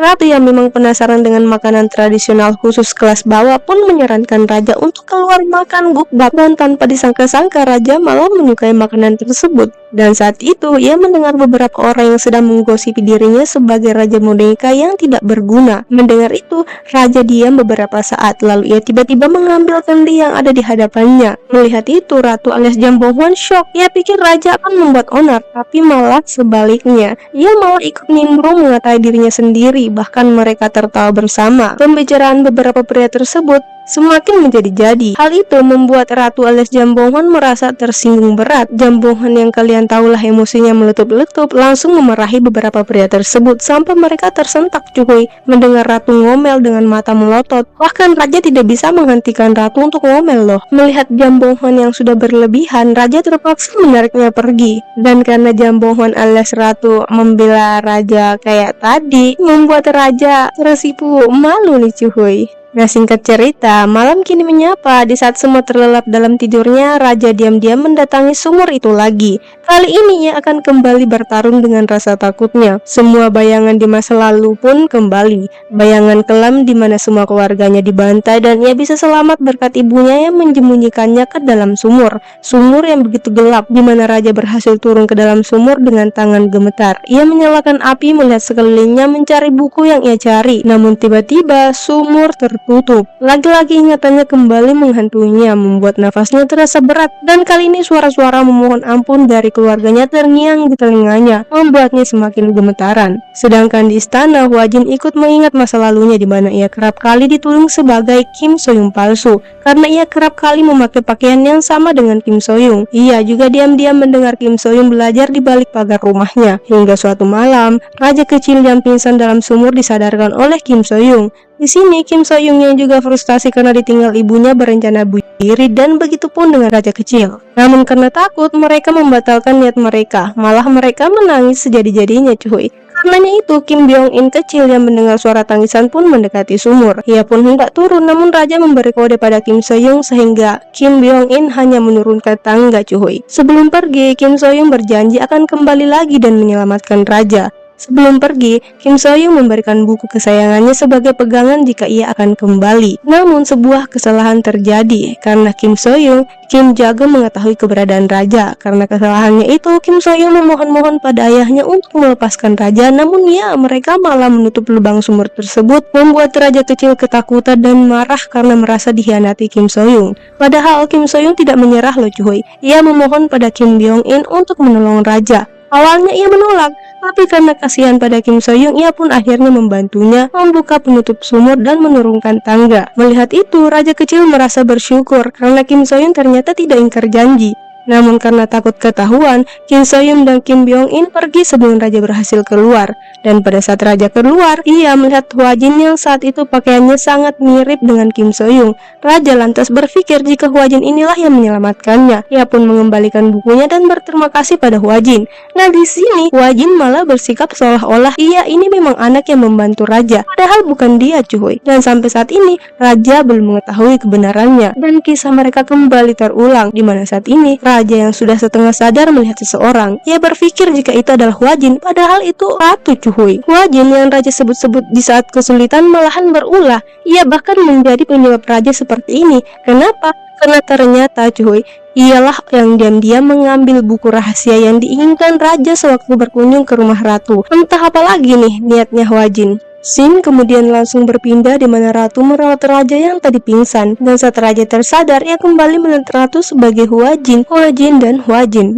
Ratu yang memang penasaran dengan makanan tradisional khusus kelas bawah pun menyarankan raja untuk keluar makan gukbap, dan tanpa disangka-sangka raja malah menyukai makanan tersebut. Dan saat itu ia mendengar beberapa orang yang sedang menggosipi dirinya sebagai raja boneka yang tidak berguna. Mendengar itu, raja diam beberapa saat, lalu ia tiba-tiba mengambil kendi yang ada di hadapannya. Melihat itu, ratu alias Jang Bong-hwan shock. Ia pikir raja akan membuat onar, tapi malah sebaliknya. Ia malah ikut nimbrung mengatai dirinya sendiri. Bahkan mereka tertawa bersama. Pembicaraan beberapa pria tersebut semakin menjadi-jadi. Hal itu membuat ratu alias Jang Bong-hwan merasa tersinggung berat. Jang Bong-hwan yang kalian tahulah emosinya meletup-letup langsung memarahi beberapa pria tersebut sampai mereka tersentak, cuy. Mendengar ratu ngomel dengan mata melotot. Bahkan raja tidak bisa menghentikan ratu untuk ngomel loh. Melihat Jang Bong-hwan yang sudah berlebihan, raja terpaksa menariknya pergi. Dan karena Jang Bong-hwan alias ratu membela raja kayak tadi, membuat raja tersipu malu nih, cuy. Nah, singkat cerita, malam kini menyapa. Di saat semua terlelap dalam tidurnya, raja diam-diam mendatangi sumur itu lagi. Kali ini ia akan kembali bertarung dengan rasa takutnya. Semua bayangan di masa lalu pun kembali. Bayangan kelam di mana semua keluarganya dibantai dan ia bisa selamat berkat ibunya yang menjemunyikannya ke dalam sumur. Sumur yang begitu gelap, di mana raja berhasil turun ke dalam sumur dengan tangan gemetar. Ia menyalakan api melihat sekelilingnya mencari buku yang ia cari. Namun tiba-tiba sumur tertutup. Lagi-lagi ingatannya kembali menghantuinya, membuat nafasnya terasa berat. Dan kali ini suara-suara memohon ampun dari keluarganya terngiang di telinganya, membuatnya semakin gemetaran. Sedangkan di istana, Hwa Jin ikut mengingat masa lalunya di mana ia kerap kali dituding sebagai Kim So-young palsu karena ia kerap kali memakai pakaian yang sama dengan Kim So-young. Ia juga diam-diam mendengar Kim So-young belajar di balik pagar rumahnya. Hingga suatu malam, raja kecil yang pingsan dalam sumur disadarkan oleh Kim So-young. Di sini Kim So-young yang juga frustasi karena ditinggal ibunya berencana bunuh diri, dan begitu pun dengan raja kecil. Namun karena takut, mereka membatalkan niat mereka. Malah mereka menangis sejadi-jadinya, cuy. Karenanya itu, Kim Byung-in kecil yang mendengar suara tangisan pun mendekati sumur. Ia pun hendak turun, namun raja memberi kode pada Kim So-young sehingga Kim Byung-in hanya menurunkan tangga, cuy. Sebelum pergi, Kim So-young berjanji akan kembali lagi dan menyelamatkan raja. Sebelum pergi, Kim So-young memberikan buku kesayangannya sebagai pegangan jika ia akan kembali. Namun sebuah kesalahan terjadi karena Kim So-young, Kim jaga mengetahui keberadaan raja. Karena kesalahannya itu, Kim So-young memohon-mohon pada ayahnya untuk melepaskan raja. Namun ya, mereka malah menutup lubang sumur tersebut, membuat raja kecil ketakutan dan marah karena merasa dikhianati Kim So-young. Padahal Kim So-young tidak menyerah loh, cuy. Ia memohon pada Kim Byung-in untuk menolong raja. Awalnya ia menolak, tapi karena kasihan pada Kim So-young, ia pun akhirnya membantunya membuka penutup sumur dan menurunkan tangga. Melihat itu, raja kecil merasa bersyukur karena Kim So-young ternyata tidak ingkar janji. Namun karena takut ketahuan, Kim So-young dan Kim Byung-in pergi sebelum raja berhasil keluar. Dan pada saat raja keluar, ia melihat Hwa Jin yang saat itu pakaiannya sangat mirip dengan Kim So-young. Raja lantas berpikir jika Hwa Jin inilah yang menyelamatkannya. Ia pun mengembalikan bukunya dan berterima kasih pada Hwa Jin. Nah, di sini Hwa Jin malah bersikap seolah-olah ia ini memang anak yang membantu raja, padahal bukan dia, cuy. Dan sampai saat ini raja belum mengetahui kebenarannya. Dan kisah mereka kembali terulang, di mana saat ini raja yang sudah setengah sadar melihat seseorang. Ia berpikir jika itu adalah Hwa Jin, padahal itu ratu, cuy. Hwa Jin yang raja sebut-sebut di saat kesulitan malahan berulah. Ia bahkan menjadi penyebab raja seperti ini. Kenapa? Karena ternyata, cuy, ialah yang diam-diam mengambil buku rahasia yang diinginkan raja sewaktu berkunjung ke rumah ratu. Entah apa lagi nih niatnya Hwa Jin. Scene kemudian langsung berpindah di mana ratu merawat raja yang tadi pingsan, dan saat raja tersadar, ia kembali melihat ratu sebagai Hwa Jin, dan Hwa Jin.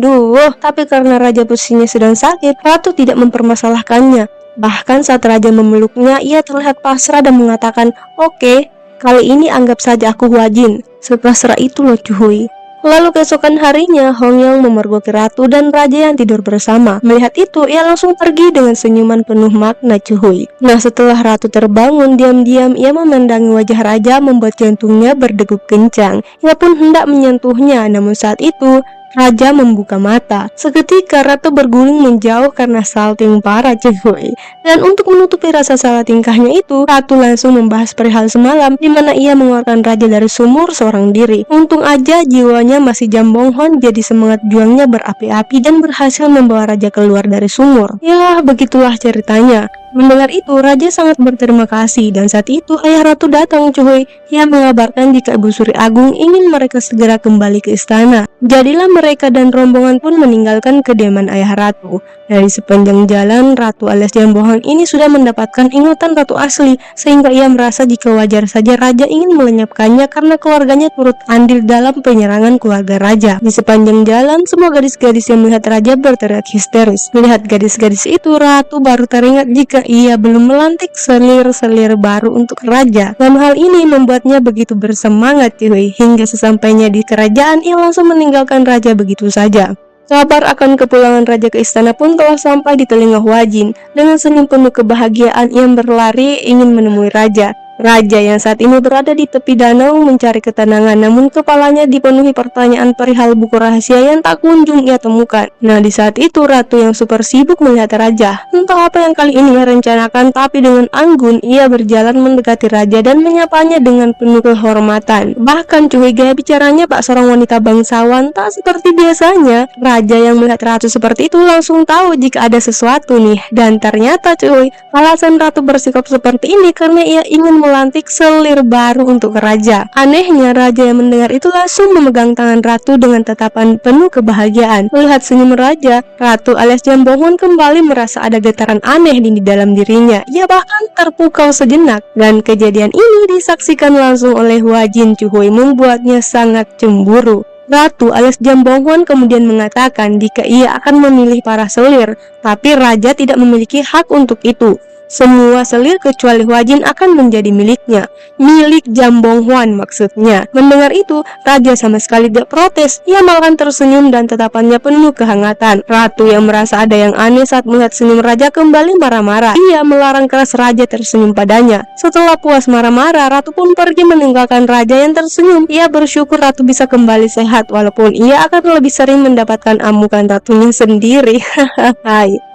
Tapi karena raja posisinya sedang sakit, ratu tidak mempermasalahkannya. Bahkan saat raja memeluknya, ia terlihat pasrah dan mengatakan, "Oke, kali ini anggap saja aku Hwa Jin." Sepasrah itu loh, cuy. Lalu keesokan harinya, Hong Yong memergoki ratu dan raja yang tidur bersama. Melihat itu, ia langsung pergi dengan senyuman penuh makna, cuy. Nah, setelah ratu terbangun, diam-diam ia memandangi wajah raja membuat jantungnya berdegup kencang. Ia pun hendak menyentuhnya, namun saat itu raja membuka mata. Seketika ratu berguling menjauh karena salting parah, cuy. Dan untuk menutupi rasa salah tingkahnya itu, ratu langsung membahas perihal semalam di mana ia mengeluarkan raja dari sumur seorang diri. Untung aja jiwanya masih Jambong Hon, jadi semangat juangnya berapi-api dan berhasil membawa raja keluar dari sumur. Ya, begitulah ceritanya. Mendengar itu, raja sangat berterima kasih dan saat itu ayah ratu datang, cuy. Ia mengabarkan jika Ibu Suri Agung ingin mereka segera kembali ke istana. Jadilah mereka dan rombongan pun meninggalkan kediaman ayah ratu. Dari sepanjang jalan, ratu alias Jambohan ini sudah mendapatkan ingatan ratu asli, sehingga ia merasa jika wajar saja raja ingin melenyapkannya karena keluarganya turut andil dalam penyerangan keluarga raja. Di sepanjang jalan, semua gadis-gadis yang melihat raja berteriak histeris. Melihat gadis-gadis itu, ratu baru teringat jika ia belum melantik selir-selir baru untuk raja. Dan hal ini membuatnya begitu bersemangat, cuy. Hingga sesampainya di kerajaan, ia langsung meninggalkan raja begitu saja. Kabar akan kepulangan raja ke istana pun telah sampai di telinga Hwa Jin. Dengan senyum penuh kebahagiaan, ia berlari ingin menemui raja. Raja yang saat ini berada di tepi danau mencari ketenangan, namun kepalanya dipenuhi pertanyaan perihal buku rahasia yang tak kunjung ia temukan. Nah, di saat itu ratu yang super sibuk melihat raja. Entah apa yang kali ini ia rencanakan, tapi dengan anggun ia berjalan mendekati raja dan menyapanya dengan penuh kehormatan. Bahkan cuy, gaya bicaranya pak seorang wanita bangsawan tak seperti biasanya. Raja yang melihat ratu seperti itu langsung tahu jika ada sesuatu nih. Dan ternyata cuy, alasan ratu bersikap seperti ini karena ia ingin melantik selir baru untuk raja. Anehnya, raja yang mendengar itu langsung memegang tangan ratu dengan tatapan penuh kebahagiaan. Melihat senyum raja, ratu alias Jambongun kembali merasa ada getaran aneh di dalam dirinya. Ia bahkan terpukau sejenak. Dan kejadian ini disaksikan langsung oleh Hwa Jin, cuy, membuatnya sangat cemburu. Ratu alias Jambongun kemudian mengatakan jika ia akan memilih para selir, tapi raja tidak memiliki hak untuk itu. Semua selir kecuali Hwa Jin akan menjadi miliknya. Milik Jambong Hwan maksudnya. Mendengar itu, raja sama sekali tidak protes. Ia malahan tersenyum dan tatapannya penuh kehangatan. Ratu yang merasa ada yang aneh saat melihat senyum raja kembali marah-marah. Ia melarang keras raja tersenyum padanya. Setelah puas marah-marah, ratu pun pergi meninggalkan raja yang tersenyum. Ia bersyukur ratu bisa kembali sehat, walaupun ia akan lebih sering mendapatkan amukan ratunya sendiri.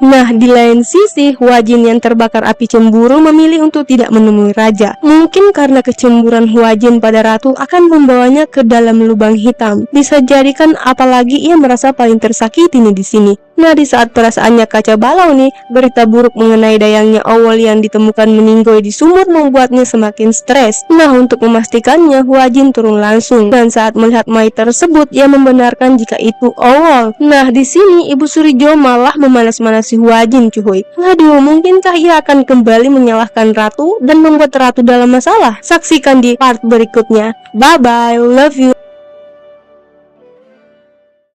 Nah, di lain sisi, Hwa Jin yang terbakar api cemburu memilih untuk tidak menemui raja. Mungkin karena kecemburuan Hwa Jin pada ratu akan membawanya ke dalam lubang hitam. Bisa jadikan apalagi ia merasa paling tersakiti nih di sini. Nah, di saat perasaannya kacau balau nih, berita buruk mengenai dayangnya Owol yang ditemukan meninggoy di sumur membuatnya semakin stres. Nah, untuk memastikannya, Hwa Jin turun langsung. Dan saat melihat mayat tersebut, ia membenarkan jika itu Owol. Nah, di sini Ibu Surijo malah memanas-manasi Hwa Jin, cuy. Aduh, mungkinkah ia akan kembali menyalahkan ratu dan membuat ratu dalam masalah? Saksikan di part berikutnya. Bye bye, love you.